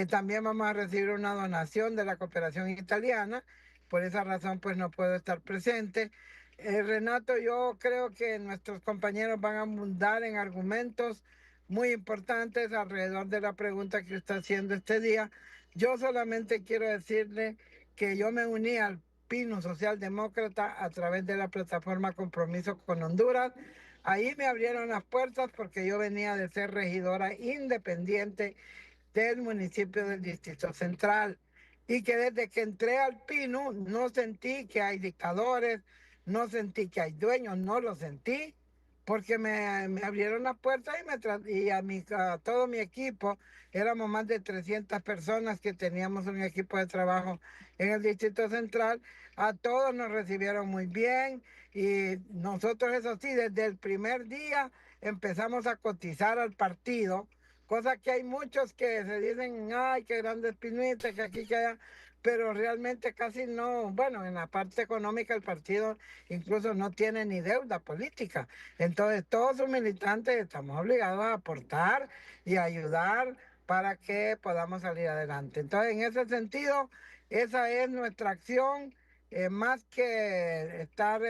También vamos a recibir una donación de la cooperación italiana. Por esa razón, pues no puedo estar presente. Renato, yo creo que nuestros compañeros van a abundar en argumentos muy importantes alrededor de la pregunta que está haciendo este día. Yo solamente quiero decirle que yo me uní al PINU Socialdemócrata a través de la plataforma Compromiso con Honduras. Ahí me abrieron las puertas porque yo venía de ser regidora independiente del municipio del Distrito Central. y que desde que entré al Pino no sentí que hay dictadores, no sentí que hay dueños, no lo sentí, porque me abrieron la puerta y a todo mi equipo, éramos más de 300 personas que teníamos un equipo de trabajo en el Distrito Central, a todos nos recibieron muy bien y nosotros, eso sí, desde el primer día empezamos a cotizar al partido, cosa que hay muchos que se dicen, ay, qué grandes pinuitas, que aquí, que allá, pero realmente casi no, bueno, en la parte económica el partido incluso no tiene ni deuda política. Entonces todos sus militantes estamos obligados a aportar y a ayudar para que podamos salir adelante. Entonces en ese sentido, esa es nuestra acción, más que estar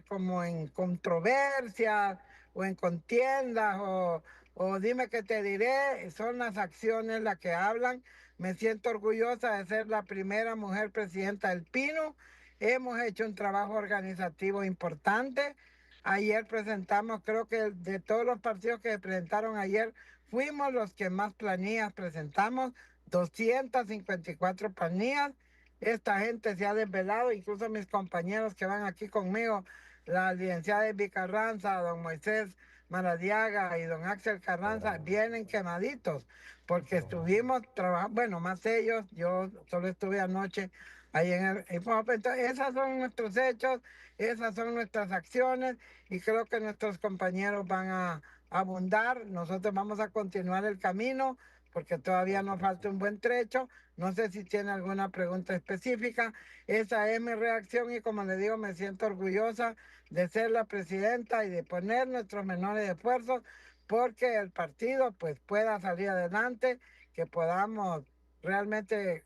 como en controversias o en contiendas o dime qué te diré, son las acciones las que hablan. Me siento orgullosa de ser la primera mujer presidenta del Pino. Hemos hecho un trabajo organizativo importante. Ayer presentamos, creo que de todos los partidos que se presentaron ayer, fuimos los que más planillas presentamos, 254 planillas. Esta gente se ha desvelado, incluso mis compañeros que van aquí conmigo, la licenciada Evi Carranza, don Moisés Maradiaga y don Axel Carranza, vienen quemaditos, porque estuvimos trabajando, bueno, más ellos, yo solo estuve anoche ahí en el... Entonces, esos son nuestros hechos, esas son nuestras acciones, y creo que nuestros compañeros van a abundar. Nosotros vamos a continuar el camino, porque todavía nos falta un buen trecho. No sé si tiene alguna pregunta específica. Esa es mi reacción y, como le digo, me siento orgullosa de ser la presidenta y de poner nuestros menores esfuerzos porque el partido pues pueda salir adelante, que podamos realmente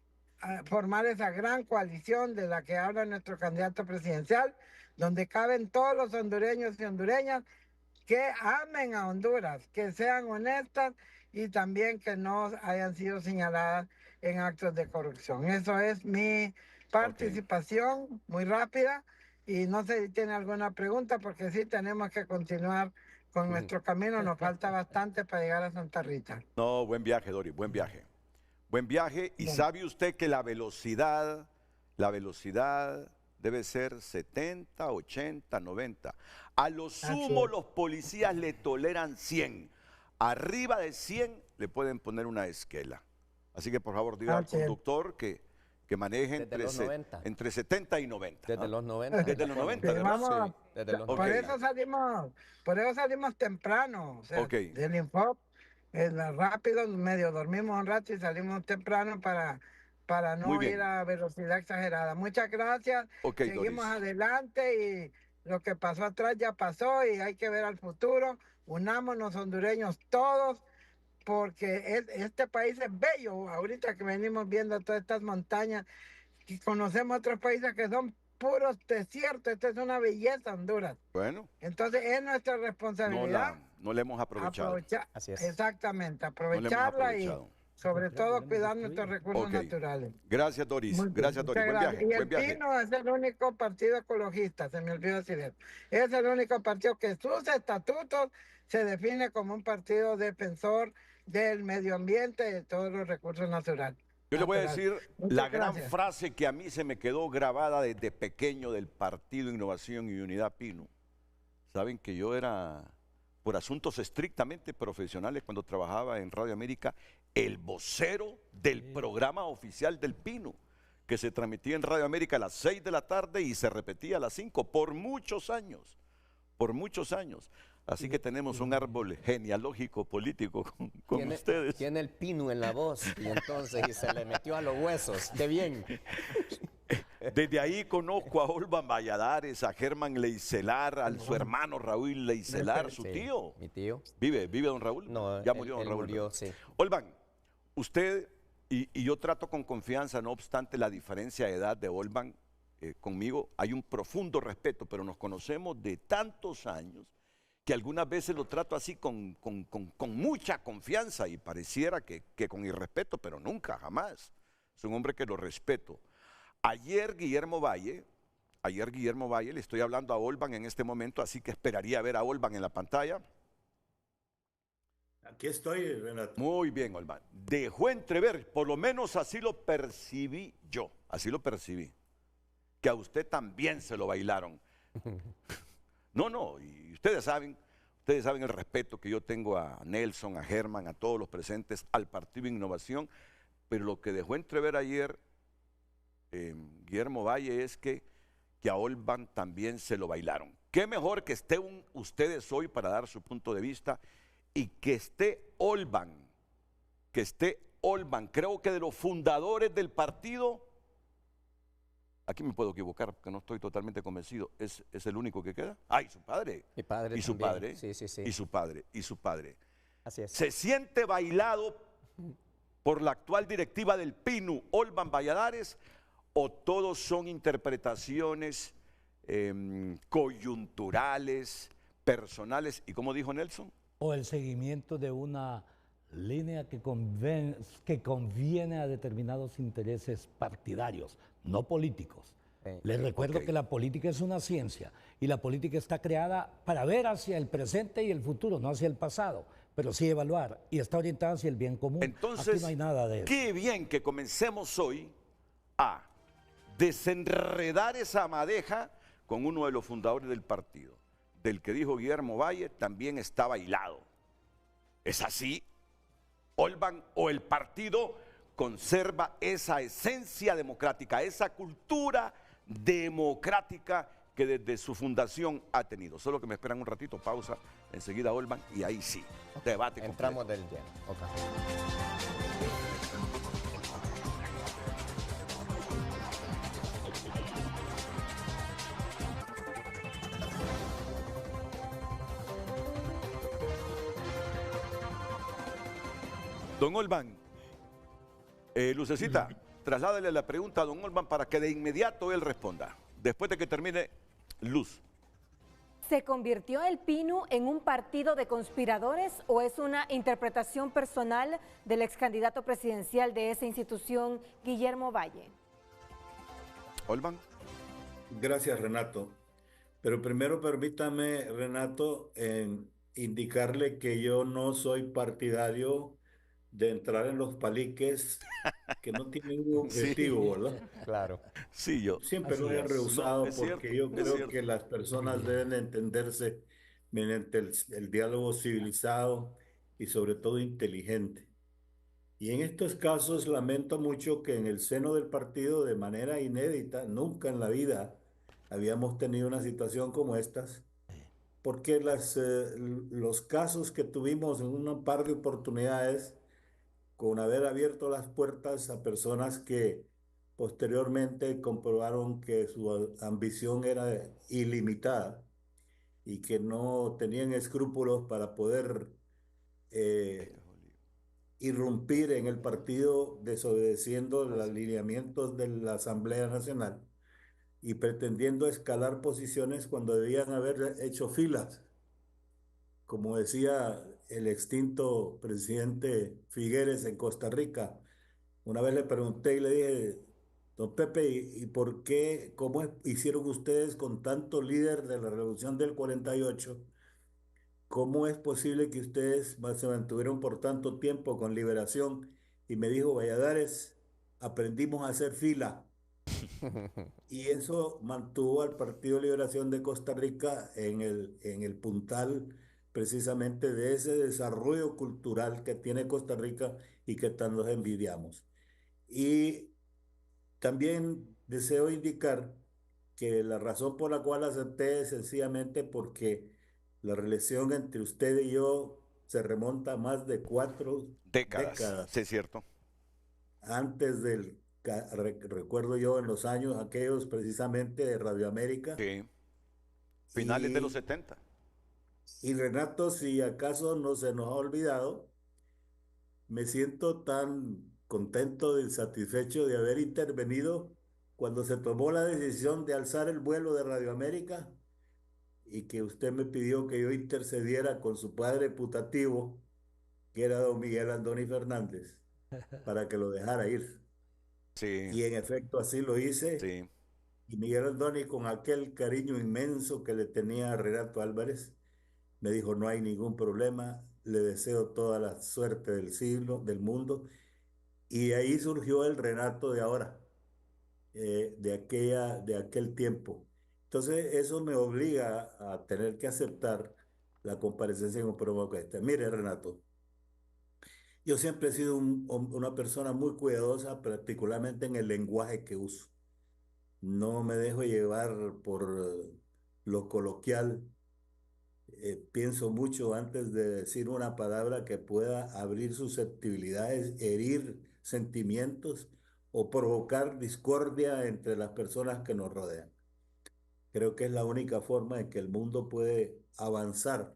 formar esa gran coalición de la que habla nuestro candidato presidencial, donde caben todos los hondureños y hondureñas que amen a Honduras, que sean honestas y también que no hayan sido señaladas en actos de corrupción. Eso es mi participación muy rápida y no sé si tiene alguna pregunta porque sí tenemos que continuar con nuestro camino, nos falta bastante para llegar a Santa Rita. No, buen viaje, Dori, buen viaje. Buen viaje y sabe usted que la velocidad debe ser 70, 80, 90. A lo sumo los policías le toleran 100. Arriba de 100 le pueden poner una esquela. Así que por favor diga al conductor que maneje entre 70 y 90. Desde los 90. Desde los 90, ¿verdad? Vamos, Sí, desde los por eso salimos temprano, o sea, del Infop, rápido, medio dormimos un rato y salimos temprano para no ir a velocidad exagerada. Muchas gracias, seguimos adelante y lo que pasó atrás ya pasó y hay que ver al futuro. Unámonos hondureños todos, porque este país es bello. Ahorita que venimos viendo todas estas montañas y conocemos otros países que son puros desiertos, esta es una belleza Honduras. Bueno. Entonces es nuestra responsabilidad. No la hemos aprovechado. Así es. Exactamente, aprovecharla y sobre todo cuidar nuestros recursos naturales. Gracias, Doris. Gracias, Doris. Buen viaje. Y el Pino es el único partido ecologista, se me olvidó decir eso. Es el único partido que sus estatutos se define como un partido defensor del medio ambiente y de todos los recursos naturales. Yo le voy a decir la gran frase que a mí se me quedó grabada desde pequeño del Partido Innovación y Unidad Pino. Saben que yo era, por asuntos estrictamente profesionales, cuando trabajaba en Radio América, el vocero del programa oficial del Pino, que se transmitía en Radio América a las 6 de la tarde y se repetía a las 5 por muchos años. Por muchos años. Así que tenemos un árbol genealógico político con ustedes. Tiene el Pino en la voz y entonces y se le metió a los huesos. ¡Qué bien! Desde ahí conozco a Olvan Valladares, a Germán Leicelar, a su hermano Raúl Leicelar, su tío. Mi tío. ¿Vive don Raúl? No, ya murió don Raúl. Murió, sí. Olvan, usted, y yo trato con confianza, no obstante la diferencia de edad de Olvan conmigo, hay un profundo respeto, pero nos conocemos de tantos años que algunas veces lo trato así con mucha confianza y pareciera que con irrespeto, pero nunca, jamás. Es un hombre que lo respeto. Ayer Guillermo Valle, le estoy hablando a Olvan en este momento, así que esperaría ver a Olvan en la pantalla. Aquí estoy, Renato. Muy bien, Olman. Dejó entrever, por lo menos así lo percibí yo, así lo percibí, que a usted también se lo bailaron. No, y ustedes saben el respeto que yo tengo a Nelson, a Germán, a todos los presentes, al Partido Innovación, pero lo que dejó entrever ayer Guillermo Valle es que a Olban también se lo bailaron. Qué mejor que estén ustedes hoy para dar su punto de vista y que esté Olban, creo que de los fundadores del partido, aquí me puedo equivocar porque no estoy totalmente convencido, ¿es el único que queda? Ah, y su padre. Mi padre y su también. padre. Sí. Y su padre. Así es. ¿Se siente bailado por la actual directiva del PINU, Olban Valladares, o todos son interpretaciones coyunturales, personales, y como dijo Nelson? O el seguimiento de una línea que conviene a determinados intereses partidarios, no políticos. Les recuerdo que la política es una ciencia y la política está creada para ver hacia el presente y el futuro, no hacia el pasado, pero sí evaluar y está orientada hacia el bien común. Entonces, aquí no hay nada de eso. Qué bien que comencemos hoy a desenredar esa madeja con uno de los fundadores del partido, del que dijo Guillermo Valle, también está bailado. ¿Es así? Olban o el partido conserva esa esencia democrática, esa cultura democrática que desde su fundación ha tenido. Solo que me esperan un ratito, pausa, enseguida Olban y ahí sí, debate completo. Entramos del lleno. Don Olban, Lucecita, trasládale la pregunta a don Olban para que de inmediato él responda, después de que termine Luz. ¿Se convirtió el PINU en un partido de conspiradores o es una interpretación personal del ex candidato presidencial de esa institución, Guillermo Valle? Olban. Gracias, Renato. Pero primero permítame, Renato, indicarle que yo no soy partidario de entrar en los paliques que no tienen un objetivo, ¿verdad? Claro. Sí, yo. Siempre lo he rehusado porque yo creo que las personas deben entenderse mediante el diálogo civilizado y sobre todo inteligente. Y en estos casos lamento mucho que en el seno del partido, de manera inédita, nunca en la vida habíamos tenido una situación como estas, porque los casos que tuvimos en un par de oportunidades, con haber abierto las puertas a personas que posteriormente comprobaron que su ambición era ilimitada y que no tenían escrúpulos para poder irrumpir en el partido desobedeciendo los lineamientos de la Asamblea Nacional y pretendiendo escalar posiciones cuando debían haber hecho filas. Como decía el extinto presidente Figueres en Costa Rica, una vez le pregunté y le dije, don Pepe, ¿y por qué, hicieron ustedes con tanto líder de la Revolución del 48? ¿Cómo es posible que ustedes se mantuvieron por tanto tiempo con Liberación? Y me dijo, Valladares, aprendimos a hacer fila. Y eso mantuvo al Partido de Liberación de Costa Rica en el puntal precisamente de ese desarrollo cultural que tiene Costa Rica y que tanto envidiamos. Y también deseo indicar que la razón por la cual acepté es sencillamente porque la relación entre usted y yo se remonta a más de 4 décadas. Sí, es cierto. Antes recuerdo yo en los años aquellos precisamente de Radio América. Sí. Finales de los 70. Y Renato, si acaso no se nos ha olvidado, me siento tan contento y satisfecho de haber intervenido cuando se tomó la decisión de alzar el vuelo de Radio América y que usted me pidió que yo intercediera con su padre putativo, que era don Miguel Andoni Fernández, para que lo dejara ir. Sí. Y en efecto así lo hice. Sí. Y Miguel Andoni, con aquel cariño inmenso que le tenía a Renato Álvarez, me dijo, no hay ningún problema, le deseo toda la suerte del siglo, del mundo. Y ahí surgió el Renato de ahora, de aquel tiempo. Entonces, eso me obliga a tener que aceptar la comparecencia en un programa como este. Mire, Renato, yo siempre he sido una persona muy cuidadosa, particularmente en el lenguaje que uso. No me dejo llevar por lo coloquial. Pienso mucho antes de decir una palabra que pueda abrir susceptibilidades, herir sentimientos o provocar discordia entre las personas que nos rodean. Creo que es la única forma en que el mundo puede avanzar.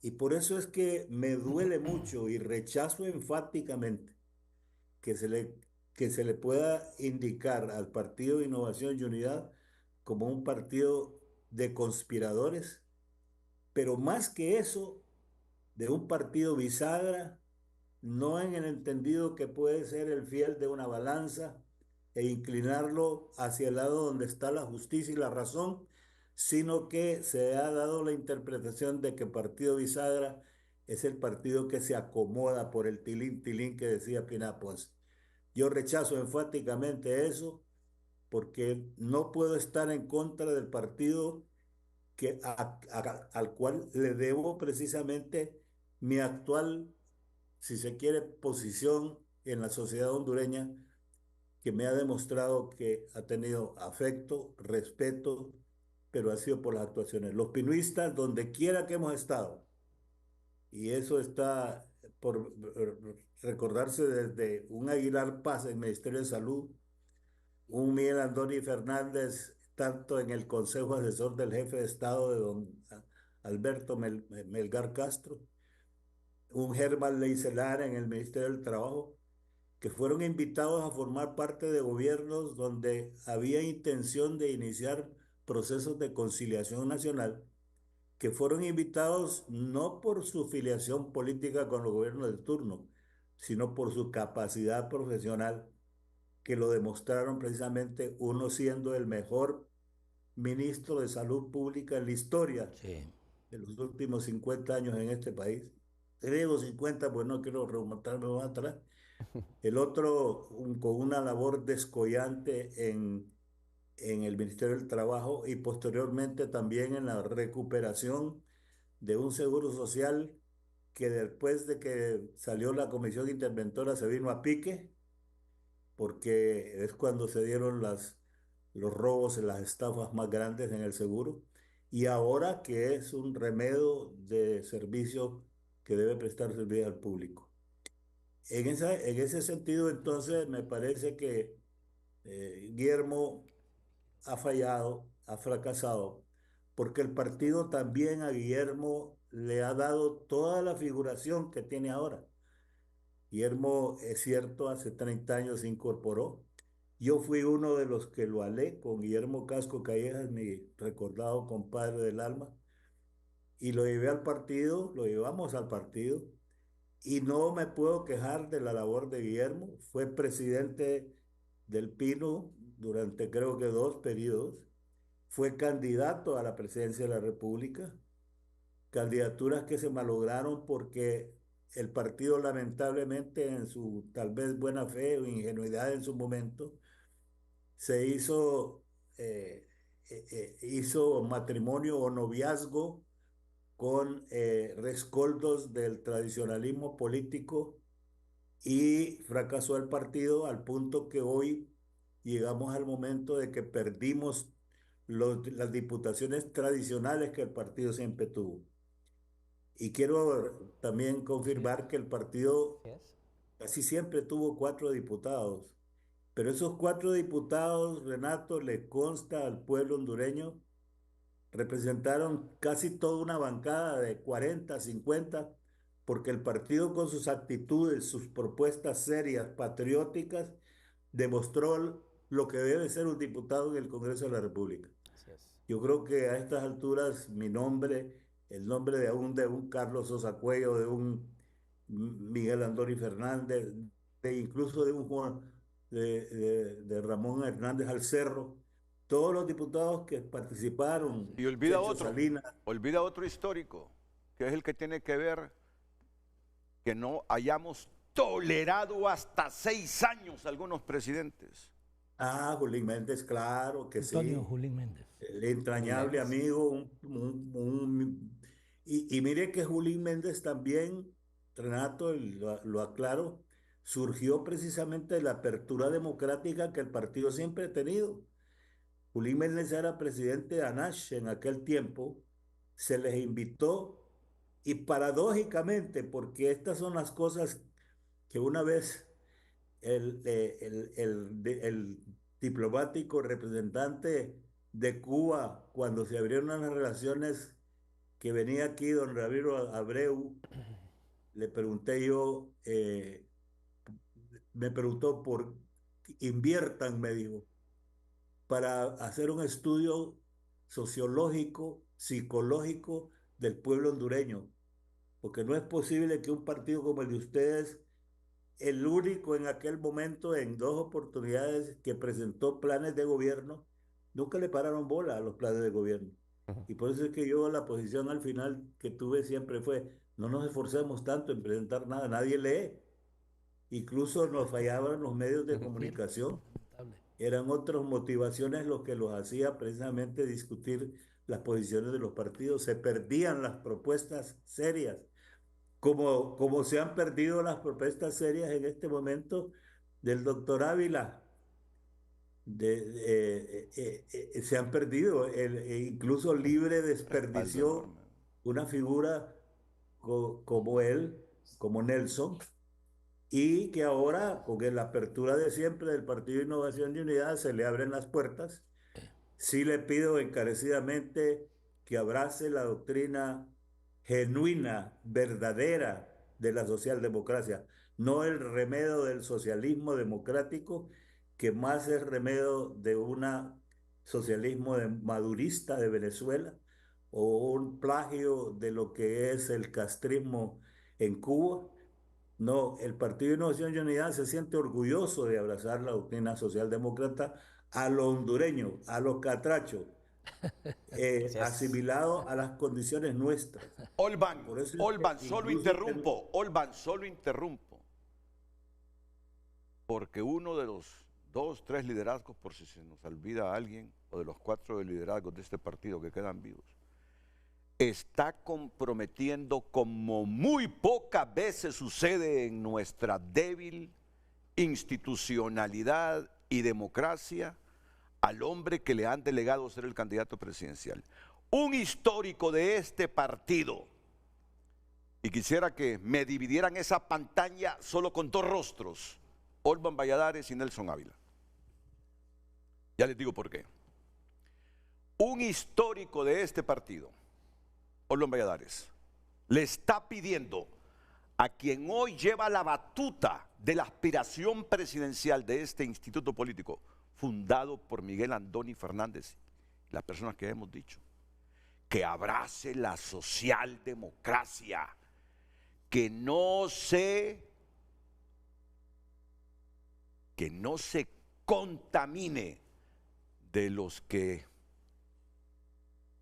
Y por eso es que me duele mucho y rechazo enfáticamente que que se le pueda indicar al Partido de Innovación y Unidad como un partido de conspiradores, pero más que eso, de un partido bisagra, no en el entendido que puede ser el fiel de una balanza e inclinarlo hacia el lado donde está la justicia y la razón, sino que se ha dado la interpretación de que partido bisagra es el partido que se acomoda por el tilín tilín que decía Pina Ponce. Yo rechazo enfáticamente eso porque no puedo estar en contra del partido al cual le debo precisamente mi actual, si se quiere, posición en la sociedad hondureña, que me ha demostrado que ha tenido afecto, respeto, pero ha sido por las actuaciones. Los pinuistas, donde quiera que hemos estado, y eso está por recordarse desde un Aguilar Paz en el Ministerio de Salud, un Miguel Andoni Fernández, tanto en el Consejo Asesor del Jefe de Estado de don Alberto Melgar Castro, un Germán Leicelar en el Ministerio del Trabajo, que fueron invitados a formar parte de gobiernos donde había intención de iniciar procesos de conciliación nacional, que fueron invitados no por su filiación política con los gobiernos del turno, sino por su capacidad profesional, que lo demostraron precisamente uno siendo el mejor ministro de Salud Pública en la historia de los últimos 50 años en este país. Creo 50, pues no quiero remontarme más atrás. El otro con una labor descollante en el Ministerio del Trabajo y posteriormente también en la recuperación de un seguro social que después de que salió la comisión interventora se vino a pique, porque es cuando se dieron los robos y las estafas más grandes en el seguro, y ahora que es un remedio de servicio que debe prestar servicio al público. En ese sentido, entonces, me parece que Guillermo ha fallado, ha fracasado, porque el partido también a Guillermo le ha dado toda la figuración que tiene ahora. Guillermo, es cierto, hace 30 años se incorporó. Yo fui uno de los que lo alé con Guillermo Casco Callejas, mi recordado compadre del alma, y lo llevé al partido, lo llevamos al partido, y no me puedo quejar de la labor de Guillermo. Fue presidente del Pino durante creo que 2 periodos, fue candidato a la presidencia de la República, candidaturas que se malograron porque el partido lamentablemente en su tal vez buena fe o ingenuidad en su momento se hizo matrimonio o noviazgo con rescoldos del tradicionalismo político y fracasó el partido al punto que hoy llegamos al momento de que perdimos las diputaciones tradicionales que el partido siempre tuvo. Y quiero también confirmar que el partido casi siempre tuvo 4 diputados, pero esos 4 diputados, Renato, le consta al pueblo hondureño, representaron casi toda una bancada de 40, 50, porque el partido con sus actitudes, sus propuestas serias, patrióticas, demostró lo que debe ser un diputado en el Congreso de la República. Yo creo que a estas alturas mi nombre, el nombre de un Carlos Sosa Cuello, de un Miguel Andoni Fernández, incluso de un Juan, de Ramón Hernández Alcerro, todos los diputados que participaron, Y Checho Salinas. olvida otro histórico, que es el que tiene que ver que no hayamos tolerado hasta 6 años algunos presidentes. Ah, Julín Méndez, claro que Antonio sí. Julín Méndez. El entrañable amigo. Y mire que Julín Méndez también, Renato, y lo aclaro, surgió precisamente de la apertura democrática que el partido siempre ha tenido. Julín Méndez era presidente de ANASH en aquel tiempo, se les invitó y paradójicamente, porque estas son las cosas que una vez el diplomático representante de Cuba, cuando se abrieron las relaciones, que venía aquí don Ramiro Abreu, le pregunté yo, me preguntó inviertan, me dijo, para hacer un estudio sociológico, psicológico del pueblo hondureño, porque no es posible que un partido como el de ustedes, el único en aquel momento, en 2 oportunidades que presentó planes de gobierno, nunca le pararon bola a los planes de gobierno. Y por eso es que yo la posición al final que tuve siempre fue, no nos esforcemos tanto en presentar nada, nadie lee. Incluso nos fallaban los medios de comunicación. Eran otras motivaciones los que los hacía precisamente discutir las posiciones de los partidos. Se perdían las propuestas serias. Como se han perdido las propuestas serias en este momento del doctor Ávila. Se han perdido, incluso Libre desperdició una figura como él, como Nelson, y que ahora, con la apertura de siempre del Partido de Innovación y Unidad, se le abren las puertas. Sí le pido encarecidamente que abrace la doctrina genuina, verdadera de la socialdemocracia, no el remedio del socialismo democrático, que más es remedio de un socialismo madurista de Venezuela o un plagio de lo que es el castrismo en Cuba. No, el Partido de Innovación y Unidad se siente orgulloso de abrazar la doctrina socialdemócrata a los hondureños, a los catrachos, asimilado a las condiciones nuestras. Olban, solo interrumpo. Porque uno de los 2, 3 liderazgos, por si se nos olvida a alguien, o de los 4 liderazgos de este partido que quedan vivos, está comprometiendo, como muy pocas veces sucede en nuestra débil institucionalidad y democracia, al hombre que le han delegado ser el candidato presidencial. Un histórico de este partido. Y quisiera que me dividieran esa pantalla solo con 2 rostros, Olban Valladares y Nelson Ávila. Ya les digo por qué. Un histórico de este partido, Olban Valladares, le está pidiendo a quien hoy lleva la batuta de la aspiración presidencial de este instituto político, fundado por Miguel Andoni Fernández, las personas que hemos dicho, que abrace la socialdemocracia, que no se contamine de los que,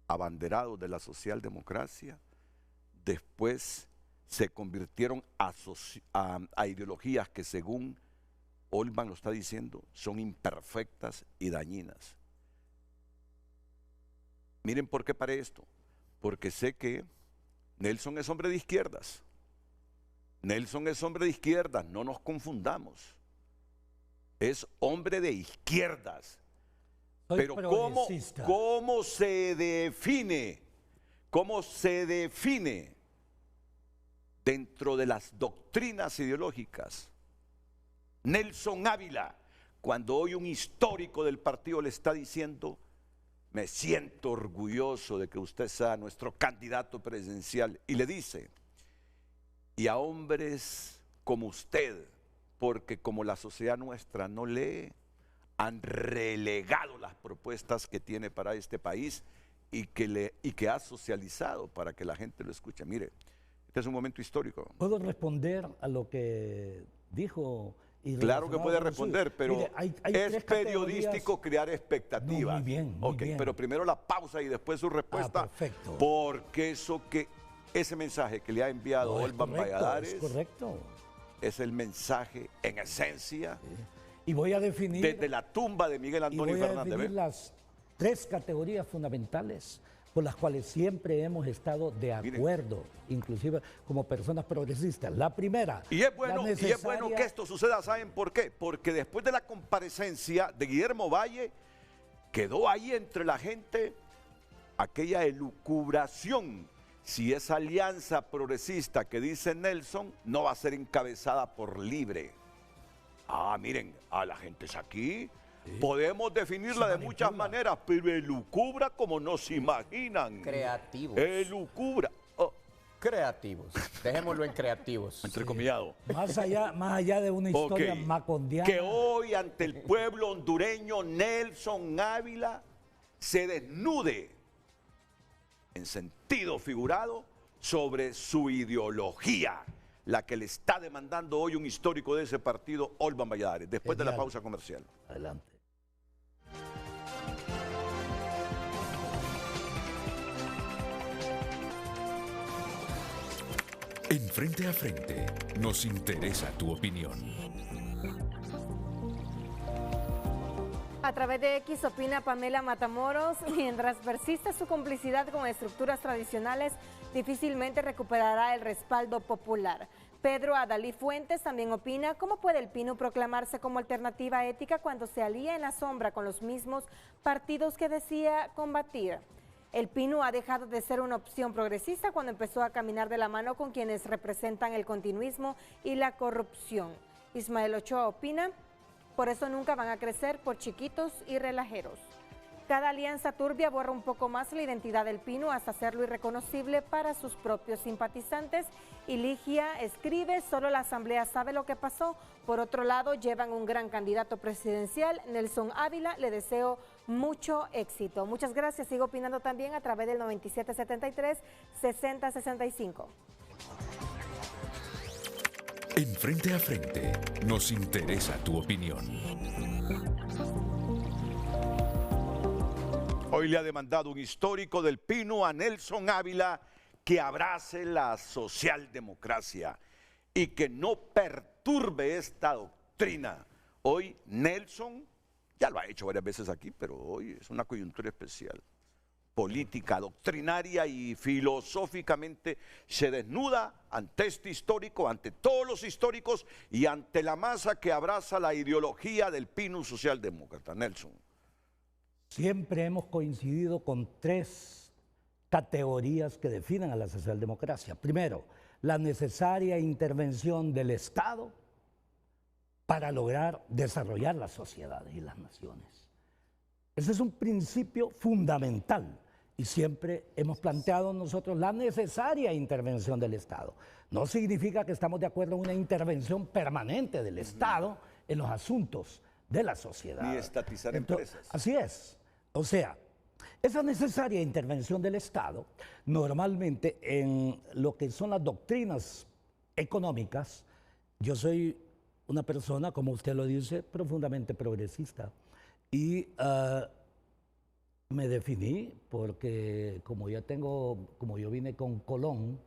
abanderados de la socialdemocracia, después se convirtieron a ideologías que, según Olban lo está diciendo, son imperfectas y dañinas. Miren por qué paré esto. Porque sé que Nelson es hombre de izquierdas. Nelson es hombre de izquierdas, no nos confundamos. Es hombre de izquierdas. Pero ¿cómo se define? ¿Cómo se define dentro de las doctrinas ideológicas? Nelson Ávila, cuando hoy un histórico del partido le está diciendo, me siento orgulloso de que usted sea nuestro candidato presidencial, y le dice, y a hombres como usted, porque como la sociedad nuestra no lee, han relegado las propuestas que tiene para este país y que ha socializado para que la gente lo escuche. Mire, este es un momento histórico. ¿Puedo responder a lo que dijo? Claro que puede responder, pero mire, hay es periodístico crear expectativas. No, muy bien, muy bien. Pero primero la pausa y después su respuesta. Perfecto. Porque eso que ese mensaje que le ha enviado Olvan Valladares Es correcto. es el mensaje en esencia Y voy a definir... desde la tumba de Miguel Antonio voy a Fernández. definir ¿Ve? las 3 categorías fundamentales por las cuales siempre hemos estado de acuerdo, inclusive como personas progresistas. La primera, Y es bueno que esto suceda, ¿saben por qué? Porque después de la comparecencia de Guillermo Valle, quedó ahí entre la gente aquella elucubración si esa alianza progresista que dice Nelson no va a ser encabezada por Libre. Ah, miren, a la gente es aquí. Podemos definirla de muchas maneras, pero elucubra como no se imaginan. Creativos. Elucubra. Oh, Creativos. Dejémoslo en creativos. entrecomillado. más allá de una historia Ok. macondiana. Que hoy ante el pueblo hondureño Nelson Ávila se desnude en sentido figurado sobre su ideología, la que le está demandando hoy un histórico de ese partido, Olvan Valladares, después de la Genial. pausa comercial. Adelante. En Frente a Frente nos interesa tu opinión. A través de X opina Pamela Matamoros, mientras persiste su complicidad con estructuras tradicionales, difícilmente recuperará el respaldo popular. Pedro Adalí Fuentes también opina, ¿cómo puede el PINU proclamarse como alternativa ética cuando se alía en la sombra con los mismos partidos que decía combatir? El PINU ha dejado de ser una opción progresista cuando empezó a caminar de la mano con quienes representan el continuismo y la corrupción. Ismael Ochoa opina, por eso nunca van a crecer por chiquitos y relajeros. Cada alianza turbia borra un poco más la identidad del PINU hasta hacerlo irreconocible para sus propios simpatizantes. Y Ligia escribe, solo la Asamblea sabe lo que pasó. Por otro lado, llevan un gran candidato presidencial, Nelson Ávila. Le deseo mucho éxito. Muchas gracias. Sigo opinando también a través del 9773-6065. En Frente a Frente nos interesa tu opinión. Hoy le ha demandado un histórico del PINU a Nelson Ávila que abrace la socialdemocracia y que no perturbe esta doctrina. Hoy Nelson, ya lo ha hecho varias veces aquí, pero hoy es una coyuntura especial. Política, doctrinaria y filosóficamente se desnuda ante este histórico, ante todos los históricos y ante la masa que abraza la ideología del PINU socialdemócrata. Nelson. Siempre hemos coincidido con 3 categorías que definen a la socialdemocracia. Primero, la necesaria intervención del Estado para lograr desarrollar las sociedades y las naciones. Ese es un principio fundamental y siempre hemos planteado nosotros la necesaria intervención del Estado. No significa que estamos de acuerdo en una intervención permanente del Estado en los asuntos de la sociedad. Ni estatizar empresas. Así es. O sea, esa necesaria intervención del Estado, normalmente en lo que son las doctrinas económicas, yo soy una persona, como usted lo dice, profundamente progresista. Y me definí porque como yo vine con Colón,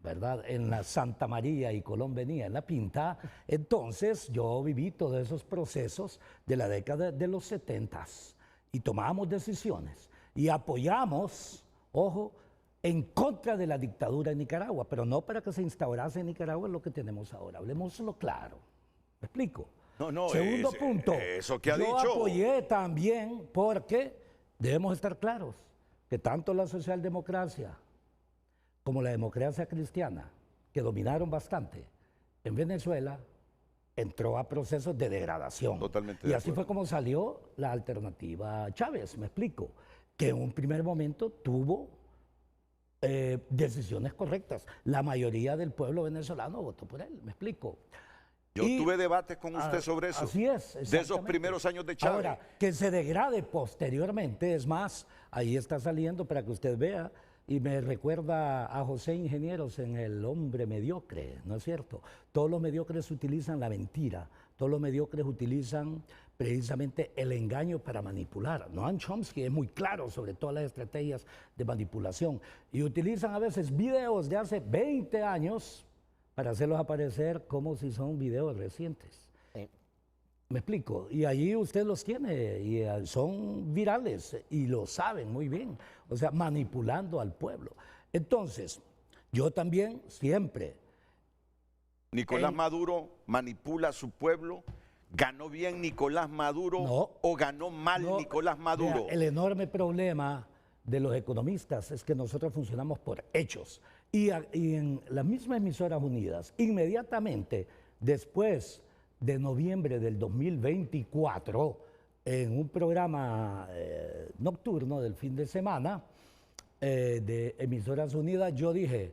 ¿verdad? En la Santa María y Colón venía en la Pinta, entonces yo viví todos esos procesos de la década de los 70s y tomábamos decisiones y apoyamos, ojo, en contra de la dictadura en Nicaragua, pero no para que se instaurase en Nicaragua lo que tenemos ahora. Hablemoslo claro. ¿Me explico? No, Segundo punto, eso que ha yo dicho. apoyé también porque debemos estar claros que tanto la socialdemocracia como la democracia cristiana, que dominaron bastante en Venezuela, entró a procesos de degradación. Totalmente y de así fue acuerdo. como salió la alternativa Chávez, me explico, que en un primer momento tuvo decisiones correctas. La mayoría del pueblo venezolano votó por él, me explico. Yo tuve debates con usted sobre eso. Así es. De esos exactamente. primeros años de Chávez. Ahora, que se degrade posteriormente, es más, ahí está saliendo para que usted vea, y me recuerda a José Ingenieros en El hombre mediocre, ¿no es cierto? Todos los mediocres utilizan la mentira, todos los mediocres utilizan precisamente el engaño para manipular. Noam Chomsky es muy claro sobre todas las estrategias de manipulación y utilizan a veces videos de hace 20 años para hacerlos aparecer como si son videos recientes. ¿Me explico? Y allí usted los tiene y son virales y lo saben muy bien, o sea, manipulando al pueblo. Entonces, yo también siempre... Nicolás Maduro manipula a su pueblo. ¿Ganó bien Nicolás Maduro o ganó mal Nicolás Maduro? Vea, el enorme problema de los economistas es que nosotros funcionamos por hechos. Y en las mismas emisoras unidas, inmediatamente después de noviembre del 2024, en un programa nocturno del fin de semana de Emisoras Unidas, yo dije,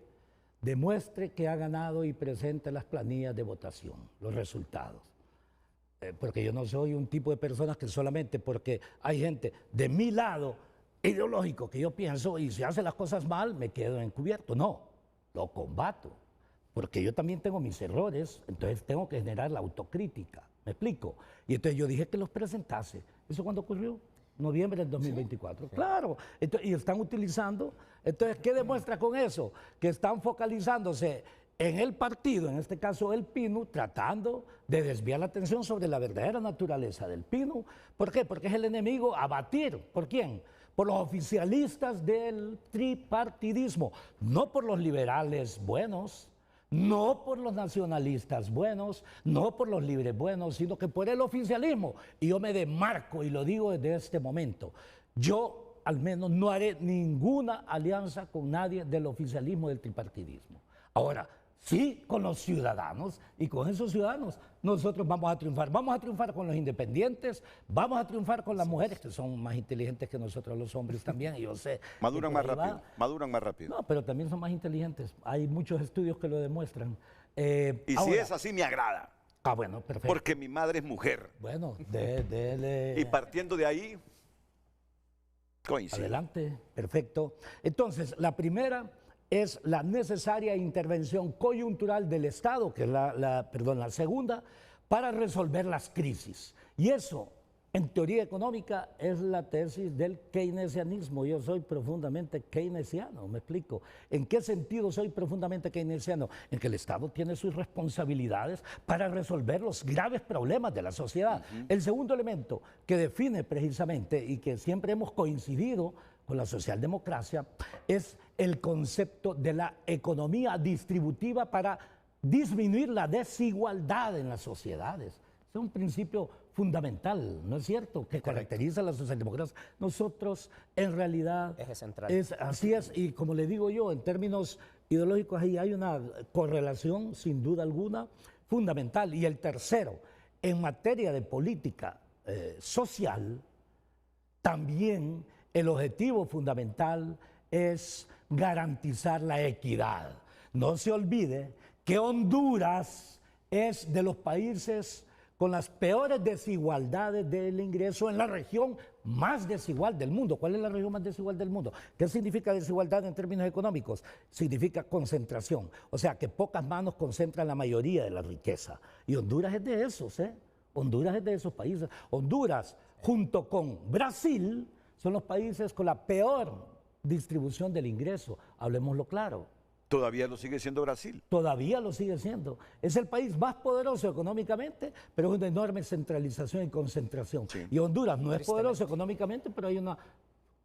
demuestre que ha ganado y presente las planillas de votación, los resultados. Porque yo no soy un tipo de personas que solamente porque hay gente de mi lado ideológico que yo pienso y si hace las cosas mal me quedo encubierto. No, lo combato. Porque yo también tengo mis errores, entonces tengo que generar la autocrítica. ¿Me explico? Y entonces yo dije que los presentase. ¿Eso cuándo ocurrió? Noviembre del 2024. Sí. Claro. Entonces, y están utilizando. Entonces, ¿qué demuestra con eso? Que están focalizándose en el partido, en este caso el PINU, tratando de desviar la atención sobre la verdadera naturaleza del PINU. ¿Por qué? Porque es el enemigo a batir. ¿Por quién? Por los oficialistas del tripartidismo, no por los liberales buenos, no por los nacionalistas buenos, no por los libres buenos, sino que por el oficialismo. Y yo me demarco y lo digo desde este momento. Yo al menos no haré ninguna alianza con nadie del oficialismo del tripartidismo. Ahora, sí con los ciudadanos y con esos ciudadanos nosotros vamos a triunfar. Vamos a triunfar con los independientes, vamos a triunfar con las mujeres que son más inteligentes que nosotros los hombres también, y yo sé. Maduran más rápido, maduran más rápido. No, pero también son más inteligentes. Hay muchos estudios que lo demuestran. Y ahora, si es así, me agrada. Ah, bueno, perfecto. Porque mi madre es mujer. Bueno, dele. Y partiendo de ahí, coincide. Adelante, perfecto. Entonces, la primera es la necesaria intervención coyuntural del Estado, que es la segunda, para resolver las crisis. Y eso, en teoría económica, es la tesis del keynesianismo. Yo soy profundamente keynesiano, me explico. ¿En qué sentido soy profundamente keynesiano? En que el Estado tiene sus responsabilidades para resolver los graves problemas de la sociedad. El segundo elemento que define precisamente y que siempre hemos coincidido con la socialdemocracia es el concepto de la economía distributiva para disminuir la desigualdad en las sociedades. Es un principio fundamental, ¿no es cierto?, que caracteriza a la socialdemocracia. Nosotros, en realidad, eje central. Así es, y como le digo yo, en términos ideológicos ahí hay una correlación, sin duda alguna, fundamental. Y el tercero, en materia de política social, también el objetivo fundamental es garantizar la equidad. No se olvide que Honduras es de los países con las peores desigualdades del ingreso en la región más desigual del mundo. ¿Cuál es la región más desigual del mundo? ¿Qué significa desigualdad en términos económicos? Significa concentración. O sea, que pocas manos concentran la mayoría de la riqueza. Y Honduras es de esos, ¿eh? Honduras es de esos países. Honduras, junto con Brasil, son los países con la peor distribución del ingreso. Hablemoslo claro. Todavía lo sigue siendo Brasil. Todavía lo sigue siendo. Es el país más poderoso económicamente, pero es una enorme centralización y concentración. Sí. Y Honduras no es poderoso económicamente, pero hay una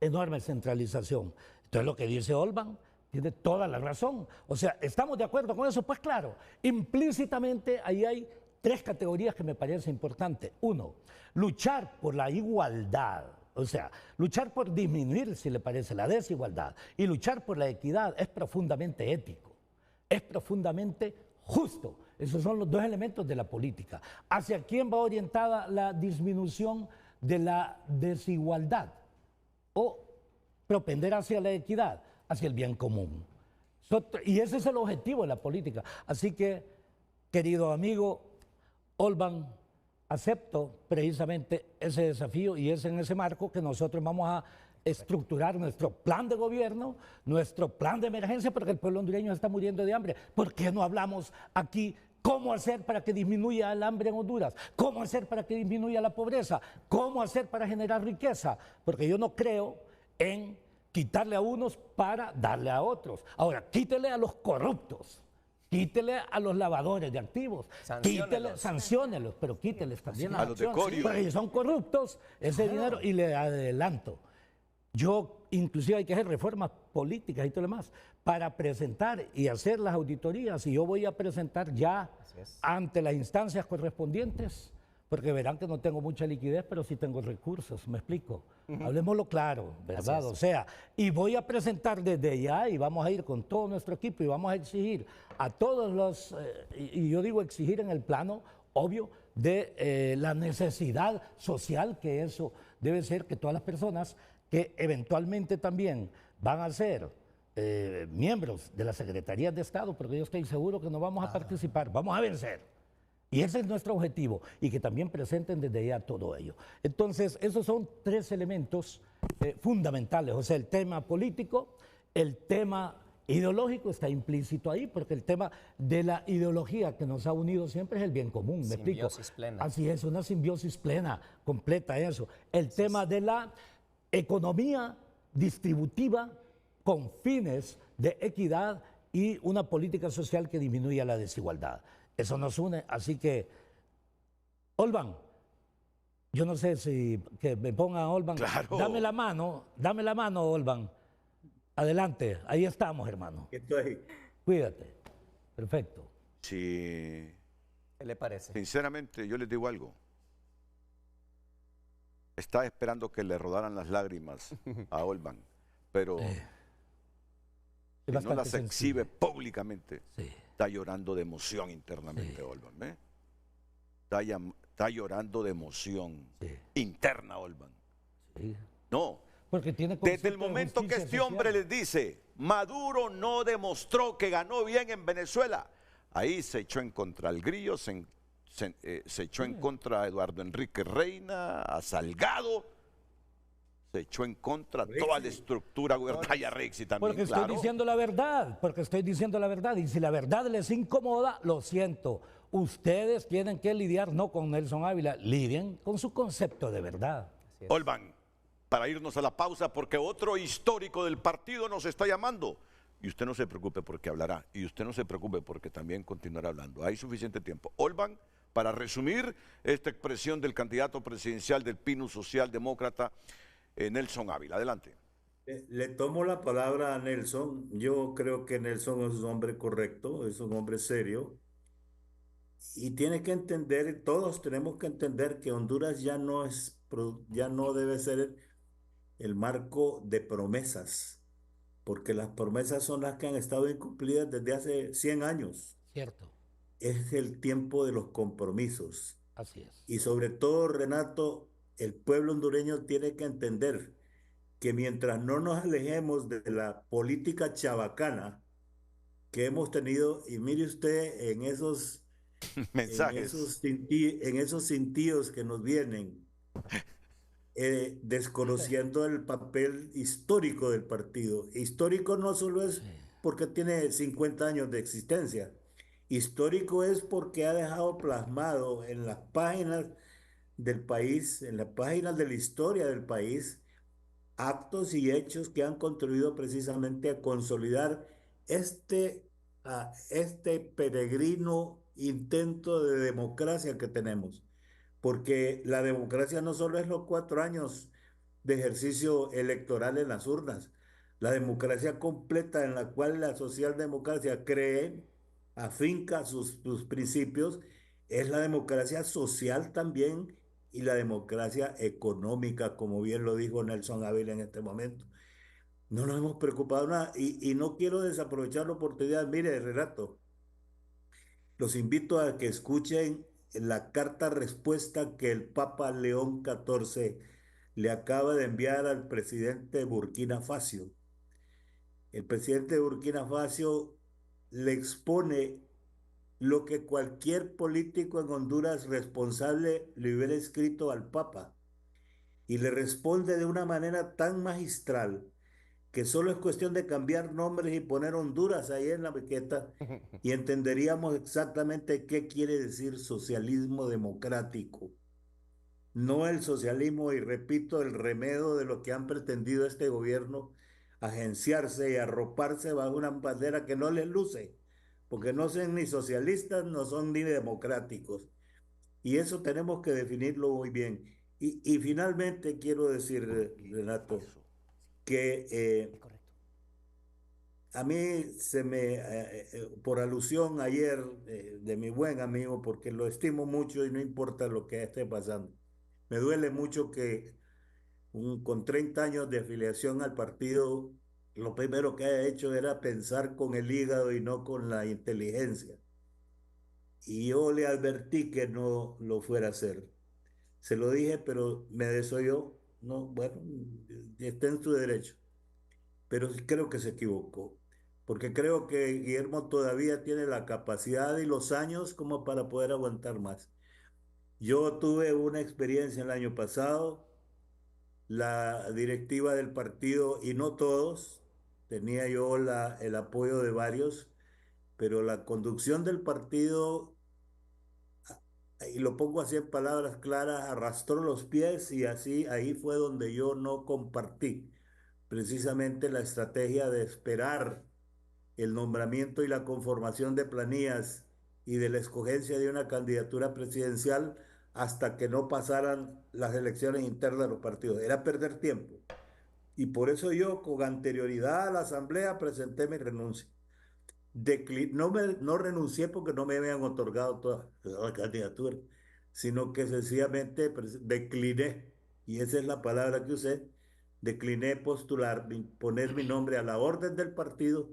enorme centralización. Entonces lo que dice Orbán tiene toda la razón. O sea, ¿estamos de acuerdo con eso? Pues claro, implícitamente ahí hay tres categorías que me parecen importantes. Uno, luchar por la igualdad. O sea, luchar por disminuir, si le parece, la desigualdad y luchar por la equidad es profundamente ético, es profundamente justo. Esos son los dos elementos de la política. ¿Hacia quién va orientada la disminución de la desigualdad? O propender hacia la equidad, hacia el bien común. Y ese es el objetivo de la política. Así que, querido amigo Orbán, acepto precisamente ese desafío y es en ese marco que nosotros vamos a estructurar nuestro plan de gobierno, nuestro plan de emergencia, porque el pueblo hondureño está muriendo de hambre. ¿Por qué no hablamos aquí ¿Cómo hacer para que disminuya el hambre en Honduras? ¿Cómo hacer para que disminuya la pobreza? ¿Cómo hacer para generar riqueza? Porque yo no creo en quitarle a unos para darle a otros. Ahora, quítele a los corruptos, quítele a los lavadores de activos, quítele, sanciónelos, pero quíteles también a los de Corio. porque si son corruptos, ese dinero, y le adelanto. Yo, inclusive hay que hacer reformas políticas y todo lo demás para presentar y hacer las auditorías. Y yo voy a presentar ya ante las instancias correspondientes, porque verán que no tengo mucha liquidez, pero sí tengo recursos, ¿me explico? Hablemoslo claro, ¿verdad? O sea, y voy a presentar desde ya y vamos a ir con todo nuestro equipo y vamos a exigir a todos los, y yo digo exigir en el plano obvio de la necesidad social, que eso debe ser que todas las personas que eventualmente también van a ser miembros de las secretarías de Estado, porque yo estoy seguro que no vamos a participar, vamos a vencer. Y ese es nuestro objetivo, y que también presenten desde ya todo ello. Entonces, esos son tres elementos fundamentales, o sea, el tema político, el tema ideológico está implícito ahí, porque el tema de la ideología que nos ha unido siempre es el bien común, ¿me explico? Plena. Así es, una simbiosis plena, completa eso. El tema de la economía distributiva con fines de equidad y una política social que disminuya la desigualdad. Eso nos une, así que, Olvan, yo no sé si que me ponga Olvan. Claro. Dame la mano, Olvan. Adelante, ahí estamos, hermano. Estoy. Cuídate. Perfecto. Sí. ¿Qué le parece? Sinceramente, yo les digo algo. Estaba esperando que le rodaran las lágrimas a Olvan, pero si no las exhibe públicamente, está llorando de emoción internamente, Olvan. ¿Eh? Está llorando de emoción interna, Olvan. No, porque tiene desde el momento que este hombre les dice, Maduro no demostró que ganó bien en Venezuela, ahí se echó en contra al Grillo, se echó en contra a Eduardo Enrique Reina, a Salgado, se echó en contra toda la estructura gubernamental, Rixi también, porque estoy diciendo la verdad, y si la verdad les incomoda, lo siento. Ustedes tienen que lidiar no con Nelson Ávila, lidien con su concepto de verdad. Olvan, para irnos a la pausa, porque otro histórico del partido nos está llamando. Y usted no se preocupe porque hablará, y usted no se preocupe porque también continuará hablando. Hay suficiente tiempo. Olvan, para resumir esta expresión del candidato presidencial del PINU Socialdemócrata, Nelson Ávila. Adelante. Le tomo la palabra a Nelson. Yo creo que Nelson es un hombre correcto, es un hombre serio. Y tiene que entender, todos tenemos que entender que Honduras ya no debe ser el marco de promesas, porque las promesas son las que han estado incumplidas desde hace 100 años. Cierto. Es el tiempo de los compromisos. Así es. Y sobre todo, Renato, el pueblo hondureño tiene que entender que mientras no nos alejemos de la política chabacana que hemos tenido, y mire usted en esos mensajes, en esos cintillos que nos vienen, desconociendo el papel histórico del partido. Histórico no solo es porque tiene 50 años de existencia, histórico es porque ha dejado plasmado en las páginas del país, en las páginas de la historia del país, actos y hechos que han contribuido precisamente a consolidar este peregrino intento de democracia que tenemos. Porque la democracia no solo es los 4 años de ejercicio electoral en las urnas, la democracia completa en la cual la socialdemocracia cree, afinca sus principios, es la democracia social también y la democracia económica, como bien lo dijo Nelson Ávila en este momento. No nos hemos preocupado nada y no quiero desaprovechar la oportunidad. Mire, Renato, los invito a que escuchen la carta respuesta que el Papa León XIV le acaba de enviar al presidente de Burkina Faso. El presidente de Burkina Faso le expone lo que cualquier político en Honduras responsable le hubiera escrito al Papa y le responde de una manera tan magistral que solo es cuestión de cambiar nombres y poner Honduras ahí en la maqueta y entenderíamos exactamente qué quiere decir socialismo democrático. No el socialismo, y repito, el remedio de lo que han pretendido este gobierno, agenciarse y arroparse bajo una bandera que no les luce, porque no son ni socialistas, no son ni democráticos. Y eso tenemos que definirlo muy bien. Y finalmente quiero decir, Renato, que a mí por alusión ayer de mi buen amigo, porque lo estimo mucho y no importa lo que esté pasando, me duele mucho que con 30 años de afiliación al partido, lo primero que haya hecho era pensar con el hígado y no con la inteligencia. Y yo le advertí que no lo fuera a hacer. Se lo dije, pero me desoyó. No, bueno, está en su derecho. Pero creo que se equivocó. Porque creo que Guillermo todavía tiene la capacidad y los años como para poder aguantar más. Yo tuve una experiencia el año pasado, la directiva del partido, y no todos, tenía yo el apoyo de varios, pero la conducción del partido, y lo pongo así en palabras claras, arrastró los pies y así ahí fue donde yo no compartí precisamente la estrategia de esperar el nombramiento y la conformación de planillas y de la escogencia de una candidatura presidencial hasta que no pasaran las elecciones internas de los partidos. Era perder tiempo. Y por eso yo, con anterioridad a la asamblea, presenté mi renuncia. No renuncié porque no me habían otorgado toda la candidatura, sino que sencillamente decliné, y esa es la palabra que usé, decliné postular, poner mi nombre a la orden del partido,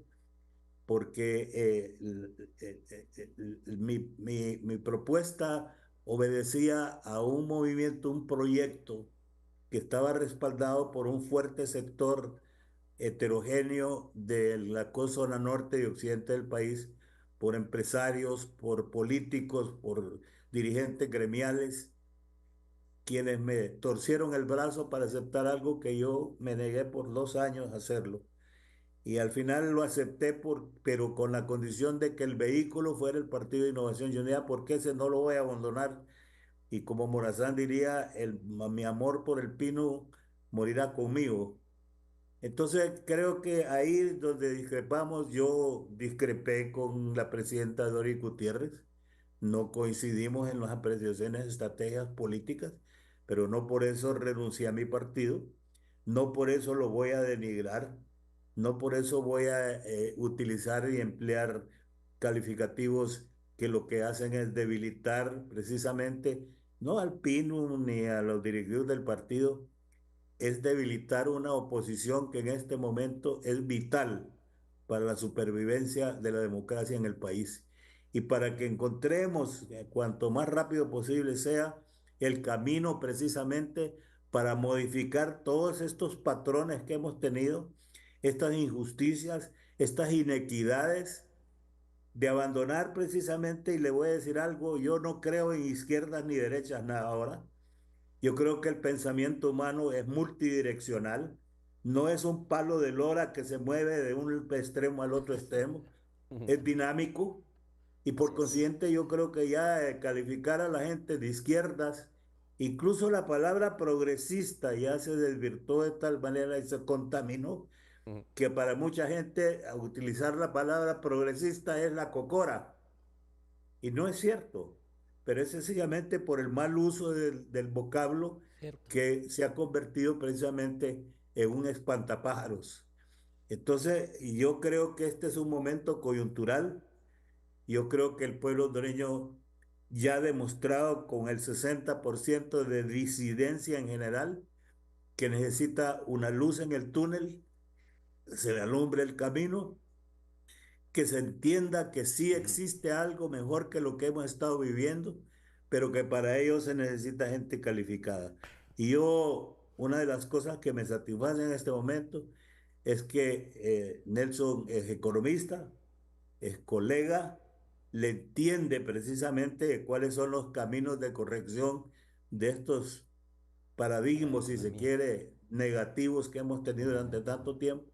porque mi propuesta obedecía a un movimiento, un proyecto que estaba respaldado por un fuerte sector heterogéneo de la zona norte y occidente del país, por empresarios, por políticos, por dirigentes gremiales, quienes me torcieron el brazo para aceptar algo que yo me negué por 2 años a hacerlo. Y al final lo acepté, pero con la condición de que el vehículo fuera el Partido de Innovación y Unidad, porque ese no lo voy a abandonar. Y como Morazán diría, mi amor por el pino morirá conmigo. Entonces creo que ahí donde discrepamos, yo discrepé con la presidenta Dori Gutiérrez, no coincidimos en las apreciaciones, estrategias políticas, pero no por eso renuncié a mi partido, no por eso lo voy a denigrar, no por eso voy a utilizar y emplear calificativos que lo que hacen es debilitar precisamente no al PINU ni a los directivos del partido, es debilitar una oposición que en este momento es vital para la supervivencia de la democracia en el país y para que encontremos, cuanto más rápido posible sea, el camino precisamente para modificar todos estos patrones que hemos tenido, estas injusticias, estas inequidades, de abandonar precisamente, y le voy a decir algo, yo no creo en izquierdas ni derechas nada ahora. Yo creo que el pensamiento humano es multidireccional, no es un palo de lora que se mueve de un extremo al otro extremo, es dinámico y por consiguiente yo creo que ya calificar a la gente de izquierdas, incluso la palabra progresista ya se desvirtuó de tal manera y se contaminó que para mucha gente utilizar la palabra progresista es la cocora. Y no es cierto, pero es sencillamente por el mal uso del vocablo que se ha convertido precisamente en un espantapájaros. Entonces, yo creo que este es un momento coyuntural. Yo creo que el pueblo hondureño ya ha demostrado con el 60% de disidencia en general que necesita una luz en el túnel, se le alumbre el camino, que se entienda que sí existe algo mejor que lo que hemos estado viviendo, pero que para ello se necesita gente calificada. Y yo, una de las cosas que me satisface en este momento es que Nelson es economista, es colega, le entiende precisamente cuáles son los caminos de corrección de estos paradigmas, si se quiere, negativos que hemos tenido durante tanto tiempo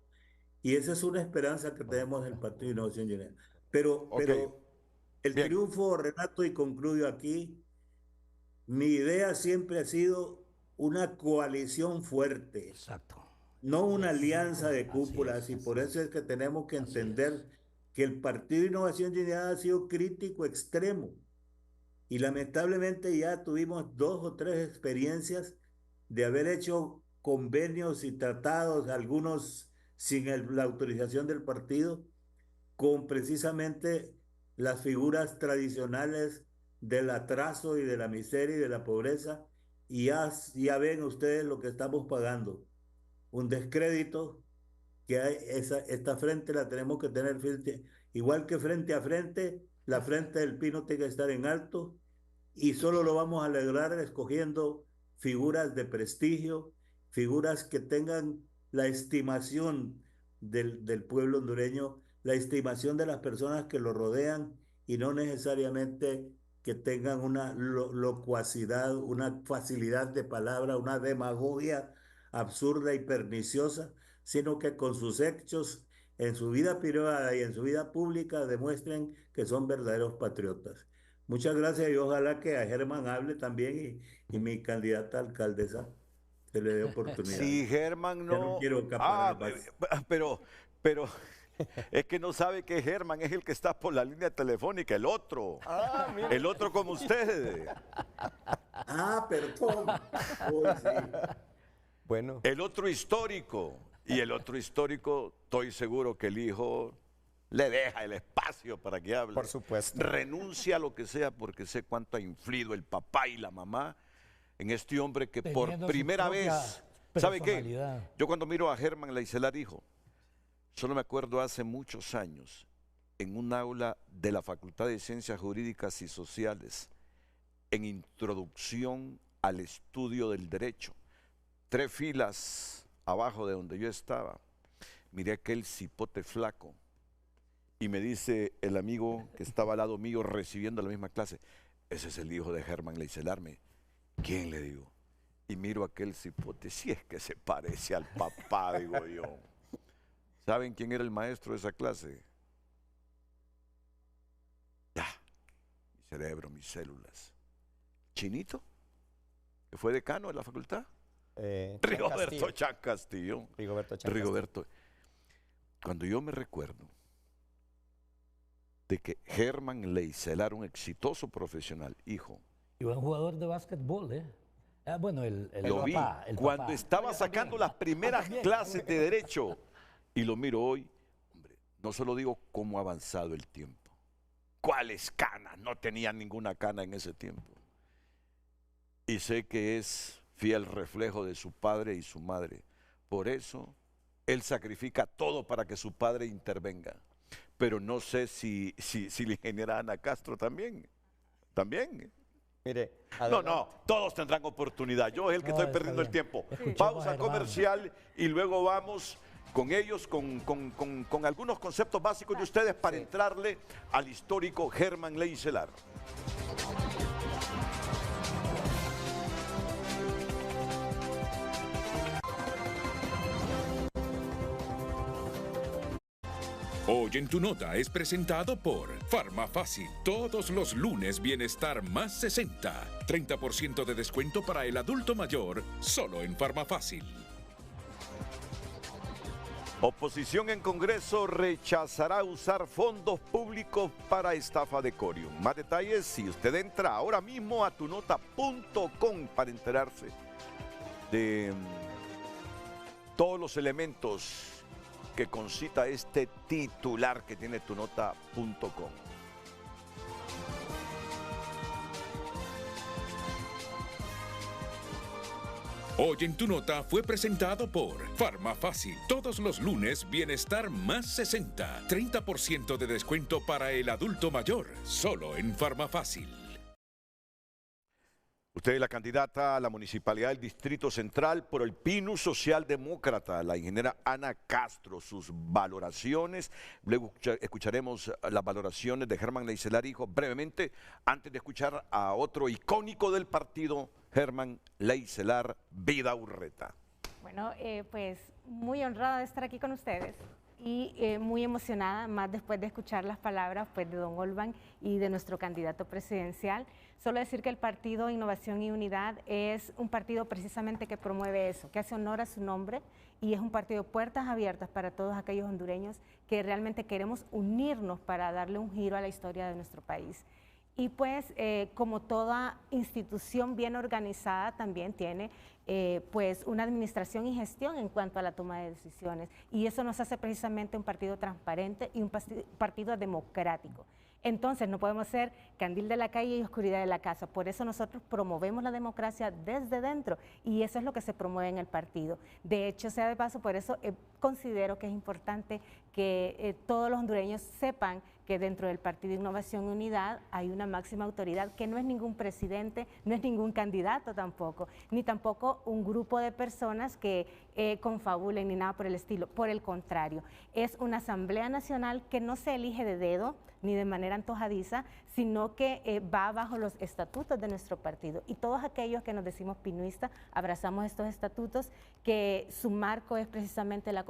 Y esa es una esperanza que tenemos del Partido de Innovación General. Pero el Bien. triunfo, Renato, y concluyo aquí, mi idea siempre ha sido una coalición fuerte. Exacto. No una alianza de cúpulas, y por eso es que tenemos que entender que el Partido de Innovación General ha sido crítico extremo. Y lamentablemente ya tuvimos 2 o 3 experiencias de haber hecho convenios y tratados, algunos sin la autorización del partido, con precisamente las figuras tradicionales del atraso y de la miseria y de la pobreza. Y ya ven ustedes lo que estamos pagando. Un descrédito que hay, esta frente la tenemos que tener frente, igual que frente a frente, la frente del pino tiene que estar en alto, y solo lo vamos a lograr escogiendo figuras de prestigio, figuras que tengan la estimación del pueblo hondureño, la estimación de las personas que lo rodean, y no necesariamente que tengan una locuacidad, una facilidad de palabra, una demagogia absurda y perniciosa, sino que con sus hechos en su vida privada y en su vida pública demuestren que son verdaderos patriotas. Muchas gracias, y ojalá que a Germán hable también, y mi candidata a alcaldesa se le dé oportunidad. Si Germán Ya no quiero acaparar más. pero es que no sabe que Germán es el que está por la línea telefónica, el otro. El otro como ustedes. Perdón. Uy, sí. Bueno, El otro histórico. Y el otro histórico, estoy seguro que el hijo le deja el espacio para que hable. Por supuesto. Renuncia a lo que sea, porque sé cuánto ha influido el papá y la mamá en este hombre que por Teniendo su primera propia vez, ¿sabe qué? personalidad. Yo cuando miro a Germán Leicelar, hijo, solo me acuerdo hace muchos años, en un aula de la Facultad de Ciencias Jurídicas y Sociales, en introducción al estudio del derecho, 3 filas abajo de donde yo estaba, miré aquel cipote flaco, y me dice el amigo que estaba al lado mío recibiendo la misma clase, ese es el hijo de Germán Leicelar. ¿Quién? Le digo. Y miro aquel cipote, si es que se parece al papá, digo yo. ¿Saben quién era el maestro de esa clase? Ya, mi cerebro, mis células. Chinito, que fue decano de la facultad. Rigoberto Chan Castillo. Rigoberto. Cuando yo me recuerdo de que Germán Leicelar, un exitoso profesional, hijo. Y buen jugador de básquetbol, ¿eh? Bueno, Lo vi cuando estaba sacando las primeras clases de derecho, y lo miro hoy. Hombre, no solo digo cómo ha avanzado el tiempo. ¿Cuáles canas? No tenía ninguna cana en ese tiempo. Y sé que es fiel reflejo de su padre y su madre. Por eso, él sacrifica todo para que su padre intervenga. Pero no sé si la ingeniera Ana Castro también. ¿También? mire, No, todos tendrán oportunidad. Yo es el que estoy perdiendo el tiempo. Pausa comercial y luego vamos con ellos, con algunos conceptos básicos de ustedes para entrarle al histórico Germán Leicelar. Hoy en tu nota es presentado por Farmafácil. Todos los lunes Bienestar más 60. 30% de descuento para el adulto mayor, solo en Farmafácil. Oposición en Congreso rechazará usar fondos públicos para estafa de Corium. Más detalles si usted entra ahora mismo a tunota.com para enterarse de todos los elementos que concita este titular que tiene tunota.com. Hoy en tu nota fue presentado por Farmafácil. Todos los lunes Bienestar más 60. 30% de descuento para el adulto mayor, solo en Farmafácil. Usted es la candidata a la Municipalidad del Distrito Central por el PINU Socialdemócrata, la ingeniera Ana Castro, sus valoraciones. Luego escucharemos las valoraciones de Germán Leicelar, hijo, brevemente, antes de escuchar a otro icónico del partido, Germán Leicelar Vidaurreta. Bueno, pues muy honrada de estar aquí con ustedes. y muy emocionada, más después de escuchar las palabras pues, de don Olvan y de nuestro candidato presidencial. Solo decir que el Partido Innovación y Unidad es un partido precisamente que promueve eso, que hace honor a su nombre y es un partido de puertas abiertas para todos aquellos hondureños que realmente queremos unirnos para darle un giro a la historia de nuestro país. Y pues como toda institución bien organizada también tiene pues una administración y gestión en cuanto a la toma de decisiones y eso nos hace precisamente un partido transparente y un partido democrático. Entonces no podemos ser candil de la calle y oscuridad de la casa, por eso nosotros promovemos la democracia desde dentro y eso es lo que se promueve en el partido. De hecho, sea de paso, por eso considero que es importante que todos los hondureños sepan que dentro del Partido Innovación y Unidad hay una máxima autoridad que no es ningún presidente, no es ningún candidato tampoco, ni tampoco un grupo de personas que confabulen ni nada por el estilo. Por el contrario, es una Asamblea Nacional que no se elige de dedo ni de manera antojadiza, sino que va bajo los estatutos de nuestro partido. Y todos aquellos que nos decimos pinuistas abrazamos estos estatutos, que su marco es precisamente la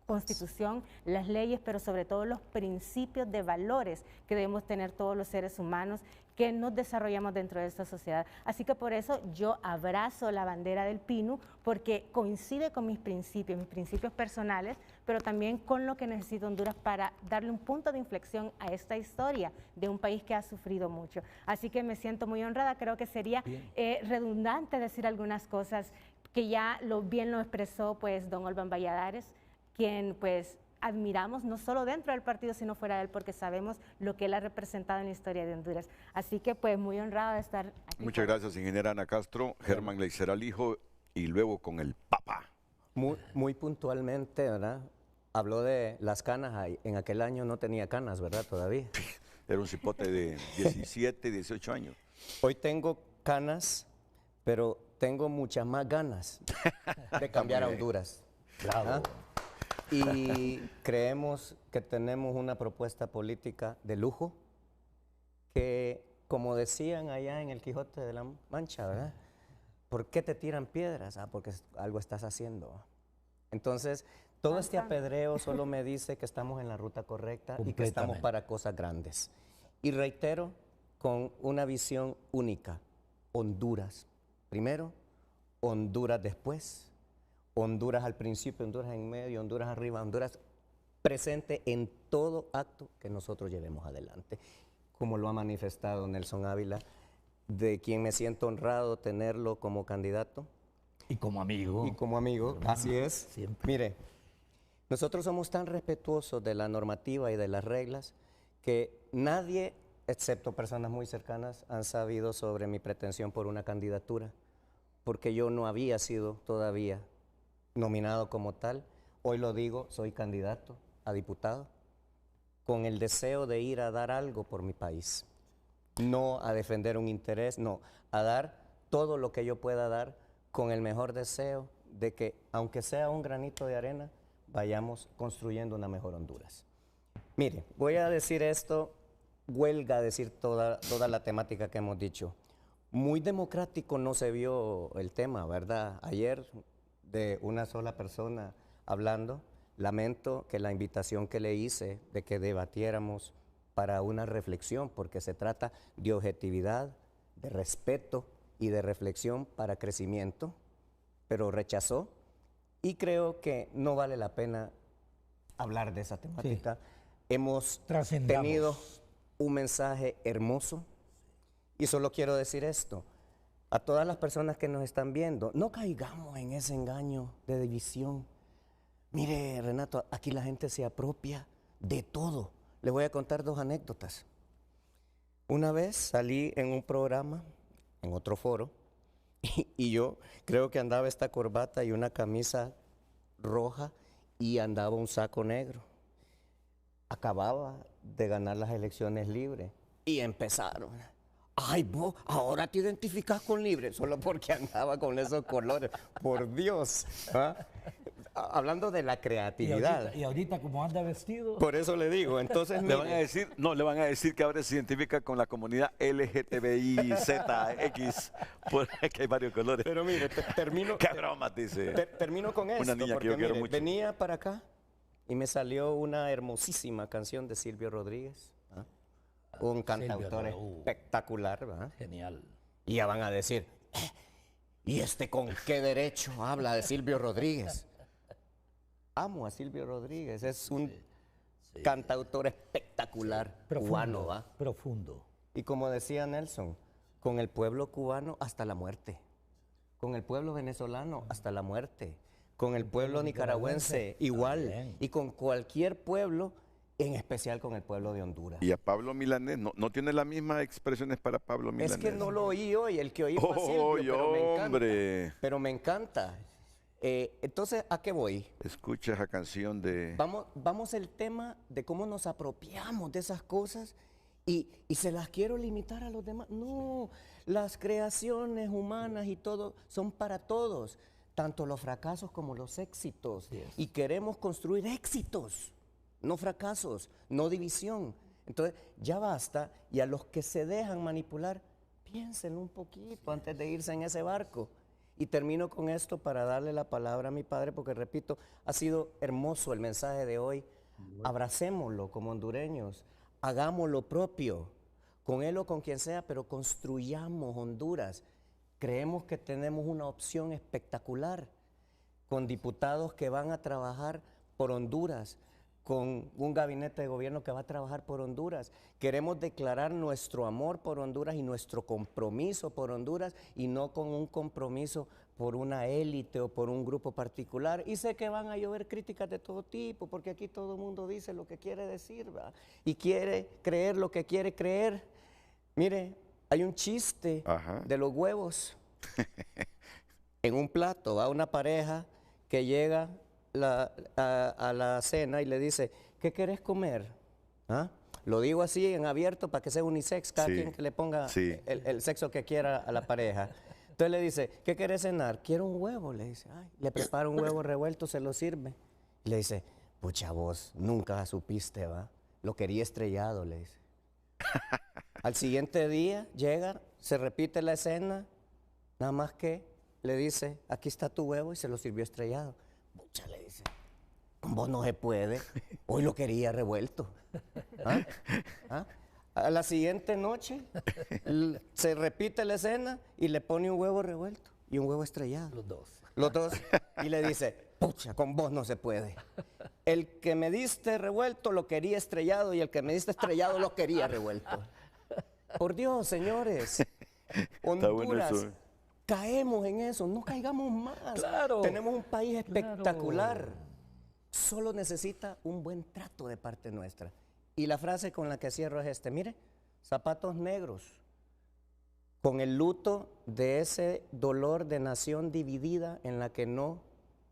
Constitución, las leyes, pero sobre todo los principios de valores que debemos tener todos los seres humanos que nos desarrollamos dentro de esta sociedad. Así que por eso yo abrazo la bandera del PINU, porque coincide con mis principios personales, pero también con lo que necesita Honduras para darle un punto de inflexión a esta historia de un país que ha sufrido mucho. Así que me siento muy honrada, creo que sería redundante decir algunas cosas que ya bien lo expresó pues don Olvan Valladares, quien pues admiramos no solo dentro del partido sino fuera de él, porque sabemos lo que él ha representado en la historia de Honduras. Así que pues muy honrada de estar aquí. Muchas gracias, ingeniera Ana Castro. Germán Leiceral hijo y luego con el Papa. Muy puntualmente, ¿verdad? Habló de las canas, en aquel año no tenía canas, ¿verdad? Todavía. Era un cipote de 17, 18 años. Hoy tengo canas, pero tengo muchas más ganas de cambiar a Honduras. Bravo. Y creemos que tenemos una propuesta política de lujo que, como decían allá en el Quijote de la Mancha, ¿verdad? ¿Por qué te tiran piedras? Ah, porque algo estás haciendo. Entonces, todo este apedreo solo me dice que estamos en la ruta correcta y que estamos para cosas grandes. Y reitero, con una visión única, Honduras primero, Honduras después, Honduras al principio, Honduras en medio, Honduras arriba, Honduras presente en todo acto que nosotros llevemos adelante, como lo ha manifestado Nelson Ávila, de quien me siento honrado tenerlo como candidato. Y como amigo. Y como amigo, así es. Siempre. Mire, nosotros somos tan respetuosos de la normativa y de las reglas que nadie, excepto personas muy cercanas, han sabido sobre mi pretensión por una candidatura, porque yo no había sido todavía nominado como tal. Hoy lo digo, soy candidato a diputado con el deseo de ir a dar algo por mi país, no a defender un interés, no, a dar todo lo que yo pueda dar con el mejor deseo de que, aunque sea un granito de arena, vayamos construyendo una mejor Honduras. Mire, voy a decir esto, huelga decir toda la temática que hemos dicho. Muy democrático no se vio el tema, ¿verdad? Ayer, de una sola persona hablando, lamento que la invitación que le hice de que debatiéramos para una reflexión, porque se trata de objetividad, de respeto y de reflexión para crecimiento, pero rechazó, y creo que no vale la pena hablar de esa temática. Sí. Hemos tenido un mensaje hermoso, y solo quiero decir esto: a todas las personas que nos están viendo, no caigamos en ese engaño de división. Mire, Renato, aquí la gente se apropia de todo. Les voy a contar dos anécdotas. Una vez salí en un programa, en otro foro, y yo creo que andaba esta corbata y una camisa roja y andaba un saco negro. Acababa de ganar las elecciones libres y empezaron. Ay, vos, ahora te identificas con Libre, solo porque andaba con esos colores. Por Dios. ¿Ah? Hablando de la creatividad. Y ahorita como anda vestido. Por eso le digo, entonces le van a decir, no, le van a decir que ahora se identifica con la comunidad LGTBIZX, porque hay varios colores. Pero mire, termino. Qué broma, dice. Termino con esto. Una niña que yo quiero mucho. Venía para acá y me salió una hermosísima canción de Silvio Rodríguez, ¿ah? Un cantautor espectacular, ¿verdad? Genial. Y ya van a decir, ¿y este con qué derecho habla de Silvio Rodríguez? Amo a Silvio Rodríguez, es un cantautor espectacular, cubano, ¿va? Profundo. Y como decía Nelson, con el pueblo cubano hasta la muerte, con el pueblo venezolano hasta la muerte, con el pueblo nicaragüense igual, también. Y con cualquier pueblo, en especial con el pueblo de Honduras. Y a Pablo Milanés, no tiene las mismas expresiones para Pablo Milanés. Es que no lo oí hoy, el que oí fue Silvio, pero me encanta. Pero me encanta. Entonces, ¿a qué voy? Escucha esa canción de... Vamos al tema de cómo nos apropiamos de esas cosas y se las quiero limitar a los demás. No, las creaciones humanas y todo son para todos, tanto los fracasos como los éxitos. Yes. Y queremos construir éxitos, no fracasos, no división. Entonces, ya basta, y a los que se dejan manipular, piénsenlo un poquito antes de irse en ese barco. Y termino con esto para darle la palabra a mi padre, porque repito, ha sido hermoso el mensaje de hoy. Abracémoslo como hondureños, hagámoslo propio, con él o con quien sea, pero construyamos Honduras. Creemos que tenemos una opción espectacular, con diputados que van a trabajar por Honduras, con un gabinete de gobierno que va a trabajar por Honduras. Queremos declarar nuestro amor por Honduras y nuestro compromiso por Honduras, y no con un compromiso por una élite o por un grupo particular. Y sé que van a llover críticas de todo tipo, porque aquí todo el mundo dice lo que quiere decir, ¿verdad? Y quiere creer lo que quiere creer. Mire, hay un chiste de los huevos. En un plato va una pareja que llega a la cena y le dice, ¿qué querés comer? ¿Ah? Lo digo así en abierto para que sea unisex, cada quien que le ponga el sexo que quiera a la pareja. Entonces le dice, ¿qué querés cenar? Quiero un huevo, le dice. Ay, le prepara un huevo revuelto, se lo sirve. Y le dice, pucha vos, nunca supiste, ¿va? Lo quería estrellado, le dice. Al siguiente día llega, se repite la escena, nada más que le dice, aquí está tu huevo, y se lo sirvió estrellado. Pucha, le dice, con vos no se puede, hoy lo quería revuelto. ¿Ah? ¿Ah? A la siguiente noche se repite la escena y le pone un huevo revuelto y un huevo estrellado. Los dos. Y le dice, pucha, con vos no se puede. El que me diste revuelto lo quería estrellado y el que me diste estrellado lo quería revuelto. Por Dios, señores, Honduras, caemos en eso, no caigamos más. Claro. Tenemos un país espectacular. Claro. Solo necesita un buen trato de parte nuestra. Y la frase con la que cierro es mire, zapatos negros, con el luto de ese dolor de nación dividida en la que no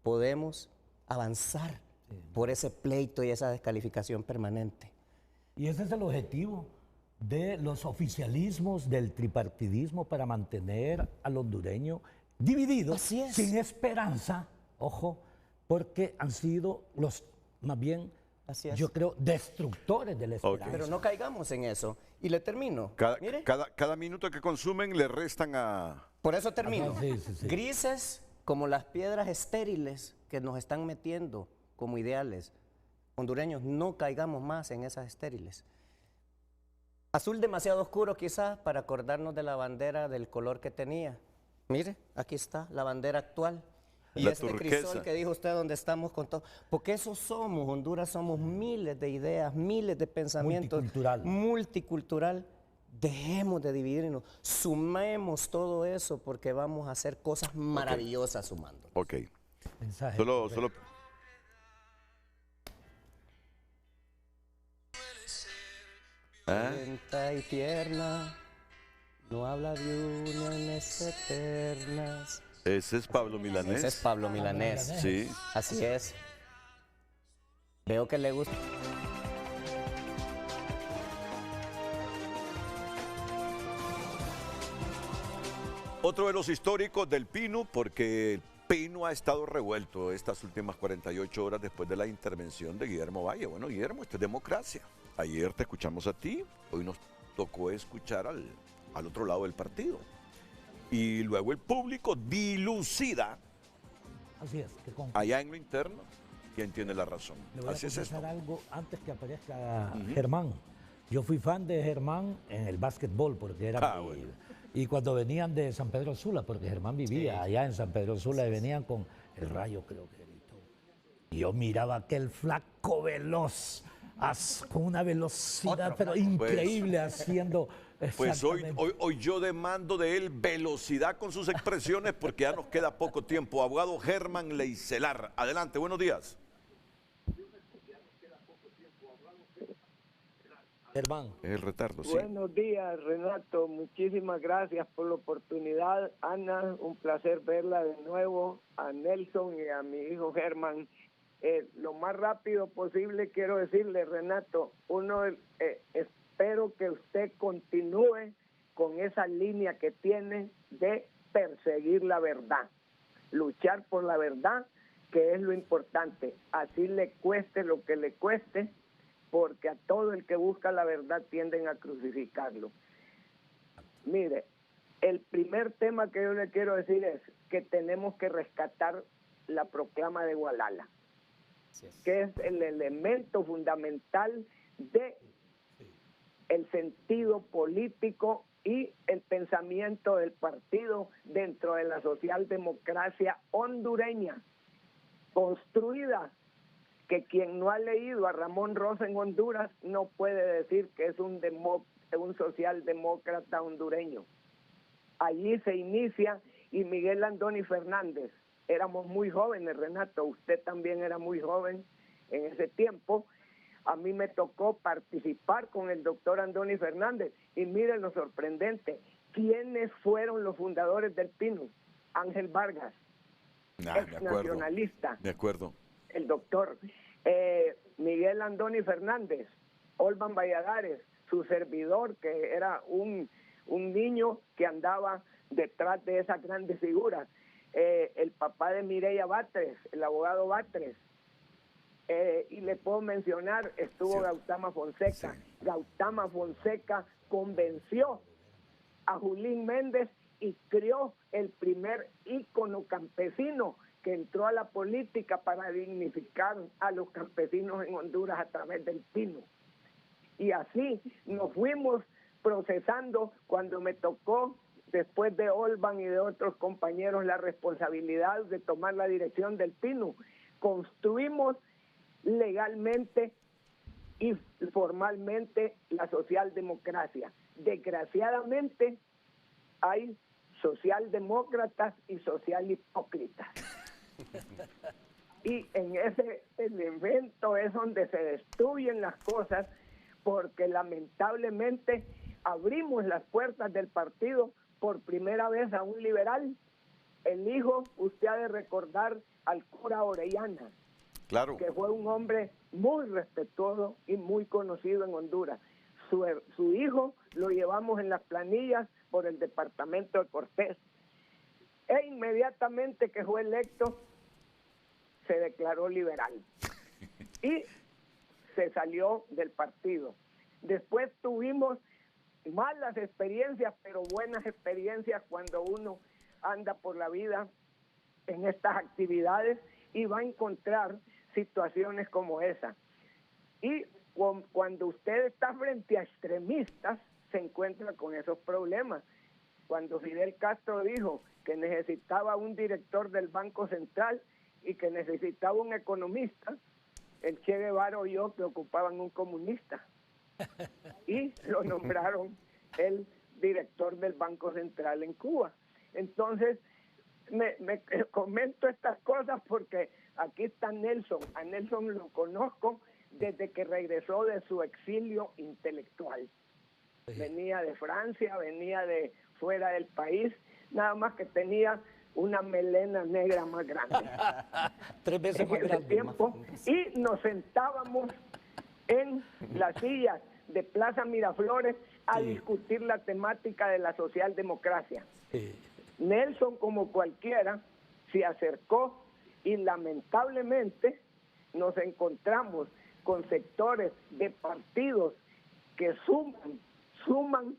podemos avanzar por ese pleito y esa descalificación permanente. Y ese es el objetivo de los oficialismos, del tripartidismo, para mantener al hondureño dividido, sin esperanza, ojo, porque han sido los, más bien, yo creo, destructores de la esperanza. Pero no caigamos en eso. Y le termino. Cada minuto que consumen le restan a... Por eso termino. Grises como las piedras estériles que nos están metiendo como ideales. Hondureños, no caigamos más en esas estériles. Azul demasiado oscuro quizás para acordarnos de la bandera del color que tenía. Mire, aquí está la bandera actual. Y este crisol que dijo usted, donde estamos con todo. Porque eso somos, Honduras somos miles de ideas, miles de pensamientos. Multicultural. Dejemos de dividirnos, sumemos todo eso porque vamos a hacer cosas maravillosas sumando. Ok. Mensaje. Solo... Lenta y tierna, no habla de uniones eternas. Ese es Pablo Milanés. Ese es Pablo Milanés. Sí. Así es. Veo que le gusta. Otro de los históricos del Pino, porque el Pino ha estado revuelto estas últimas 48 horas después de la intervención de Guillermo Valle. Bueno, Guillermo, esto es democracia. Ayer te escuchamos a ti, hoy nos tocó escuchar al otro lado del partido. Y luego el público dilucida, así es, allá en lo interno, quien tiene la razón. Le voy a Así es esto. confesar algo antes que aparezca Germán. Yo fui fan de Germán en el básquetbol porque era bueno. y cuando venían de San Pedro Sula, porque Germán vivía allá en San Pedro Sula, y venían con el Rayo, creo que era. Y yo miraba aquel flaco veloz, con una velocidad pero increíble haciendo. Pues hoy yo demando de él velocidad con sus expresiones porque ya nos queda poco tiempo. Abogado Germán Leicelar, adelante, buenos días. Germán. El retardo, sí. Buenos días, Renato. Muchísimas gracias por la oportunidad. Ana, un placer verla de nuevo. A Nelson y a mi hijo Germán. Lo más rápido posible quiero decirle, Renato, espero que usted continúe con esa línea que tiene de perseguir la verdad, luchar por la verdad, que es lo importante, así le cueste lo que le cueste, porque a todo el que busca la verdad tienden a crucificarlo. Mire, el primer tema que yo le quiero decir es que tenemos que rescatar la proclama de Gualala, que es el elemento fundamental de el sentido político y el pensamiento del partido dentro de la socialdemocracia hondureña, construida, que quien no ha leído a Ramón Rosa en Honduras no puede decir que es un socialdemócrata hondureño. Allí se inicia, y Miguel Andoni Fernández, éramos muy jóvenes, Renato, usted también era muy joven en ese tiempo. A mí me tocó participar con el doctor Andoni Fernández, y miren lo sorprendente, ¿quiénes fueron los fundadores del PINU? Ángel Vargas, ex nacionalista. De acuerdo. El doctor Miguel Andoni Fernández, Olvan Valladares, su servidor, que era un niño que andaba detrás de esas grandes figuras, el papá de Mireya Batres, el abogado Batres, y le puedo mencionar, estuvo Gautama Fonseca. Gautama Fonseca convenció a Julín Méndez y creó el primer ícono campesino que entró a la política para dignificar a los campesinos en Honduras a través del PINU. Y así nos fuimos procesando. Cuando me tocó, después de Olvan y de otros compañeros, la responsabilidad de tomar la dirección del PINU, construimos legalmente y formalmente la socialdemocracia. Desgraciadamente hay socialdemócratas y social hipócritas. Y en ese evento es donde se destruyen las cosas, porque lamentablemente abrimos las puertas del partido por primera vez a un liberal. El hijo, usted ha de recordar al cura Orellana, claro, que fue un hombre muy respetuoso y muy conocido en Honduras. Su hijo lo llevamos en las planillas por el departamento de Cortés. E inmediatamente que fue electo, se declaró liberal y se salió del partido. Después tuvimos malas experiencias, pero buenas experiencias cuando uno anda por la vida en estas actividades y va a encontrar situaciones como esa. Y cuando usted está frente a extremistas, se encuentra con esos problemas. Cuando Fidel Castro dijo que necesitaba un director del Banco Central y que necesitaba un economista, el Che Guevara oyó que ocupaban un comunista y lo nombraron el director del Banco Central en Cuba. Entonces, me comento estas cosas porque aquí está Nelson. A Nelson lo conozco desde que regresó de su exilio intelectual. Venía de Francia, venía de fuera del país, nada más que tenía una melena negra más grande. 3 veces más grande. Tiempo, y nos sentábamos en las sillas de Plaza Miraflores a discutir la temática de la socialdemocracia. Nelson, como cualquiera, se acercó y lamentablemente nos encontramos con sectores de partidos que suman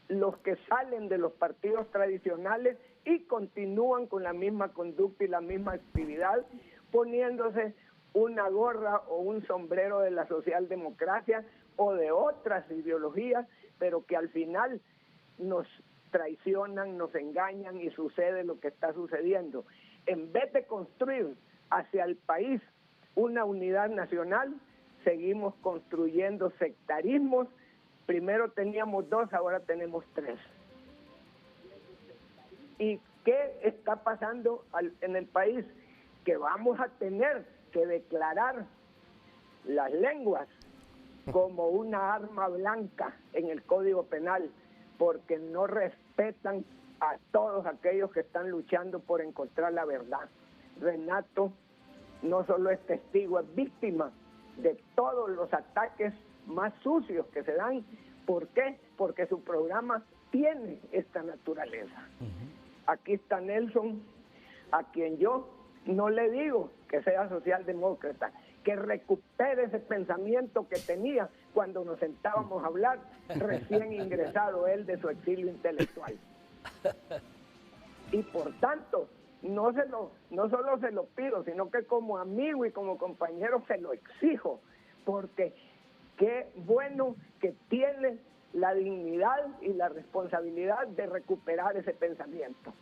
los que salen de los partidos tradicionales y continúan con la misma conducta y la misma actividad, poniéndose una gorra o un sombrero de la socialdemocracia o de otras ideologías, pero que al final nos traicionan, nos engañan y sucede lo que está sucediendo. En vez de construir hacia el país una unidad nacional, seguimos construyendo sectarismos. Primero teníamos 2, ahora tenemos 3. ¿Y qué está pasando en el país? Que vamos a tener que declarar las lenguas como una arma blanca en el Código Penal, porque no respetan a todos aquellos que están luchando por encontrar la verdad. Renato no solo es testigo, es víctima de todos los ataques más sucios que se dan. ¿Por qué? Porque su programa tiene esta naturaleza. Aquí está Nelson, a quien yo no le digo que sea socialdemócrata, que recupere ese pensamiento que tenía cuando nos sentábamos a hablar, recién ingresado él de su exilio intelectual. Y por tanto, no solo se lo pido, sino que como amigo y como compañero se lo exijo, porque qué bueno que tiene la dignidad y la responsabilidad de recuperar ese pensamiento.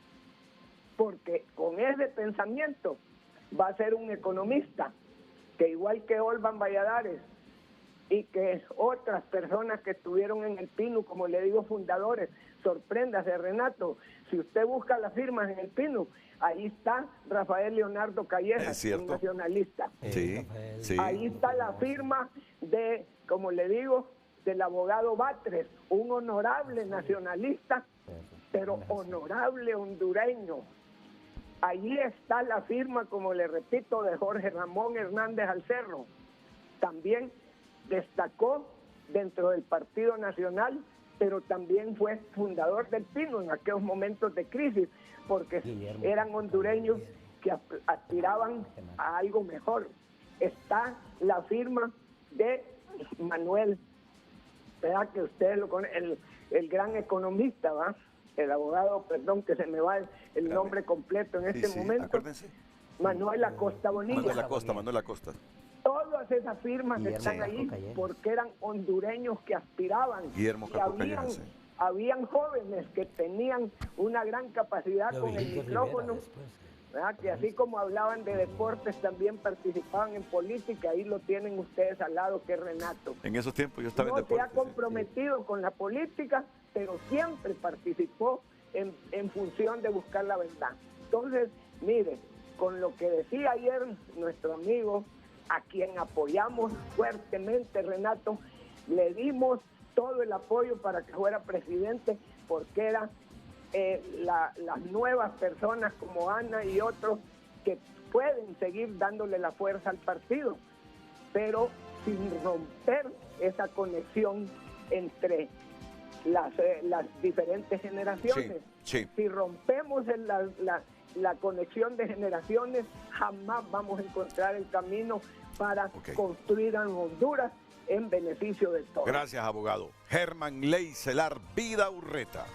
Porque con ese pensamiento va a ser un economista que, igual que Olvan Valladares y que otras personas que estuvieron en el PINU, como le digo, fundadores, sorpréndase, Renato, si usted busca las firmas en el PINU, ahí está Rafael Leonardo Callejas, un nacionalista. Sí, sí. Ahí está la firma de, como le digo, del abogado Batres, un honorable nacionalista, pero honorable hondureño. Allí está la firma, como le repito, de Jorge Ramón Hernández Alcerro. También destacó dentro del Partido Nacional, pero también fue fundador del PINU en aquellos momentos de crisis, porque eran hondureños que aspiraban a algo mejor. Está la firma de Manuel, ¿verdad? Que ustedes lo conocen, el gran economista, ¿va? El abogado, perdón, que se me va el nombre completo en este momento. Acuérdense. Manuel Acosta Bonilla. Manuel Acosta. Todas esas firmas están ahí porque eran hondureños que aspiraban. Guillermo Caco Callejas. Habían jóvenes que tenían una gran capacidad con el micrófono, ¿verdad? Que así como hablaban de deportes, también participaban en política. Ahí lo tienen ustedes al lado, que es Renato. En esos tiempos yo estaba en deportes. No se ha comprometido con la política, pero siempre participó en función de buscar la verdad. Entonces, mire, con lo que decía ayer nuestro amigo, a quien apoyamos fuertemente, Renato, le dimos todo el apoyo para que fuera presidente, porque eran las nuevas personas como Ana y otros que pueden seguir dándole la fuerza al partido, pero sin romper esa conexión entre las diferentes generaciones. Sí. Si rompemos la conexión de generaciones, jamás vamos a encontrar el camino para construir a Honduras en beneficio de todos. Gracias, abogado. Germán Ley Celar Vida Urreta.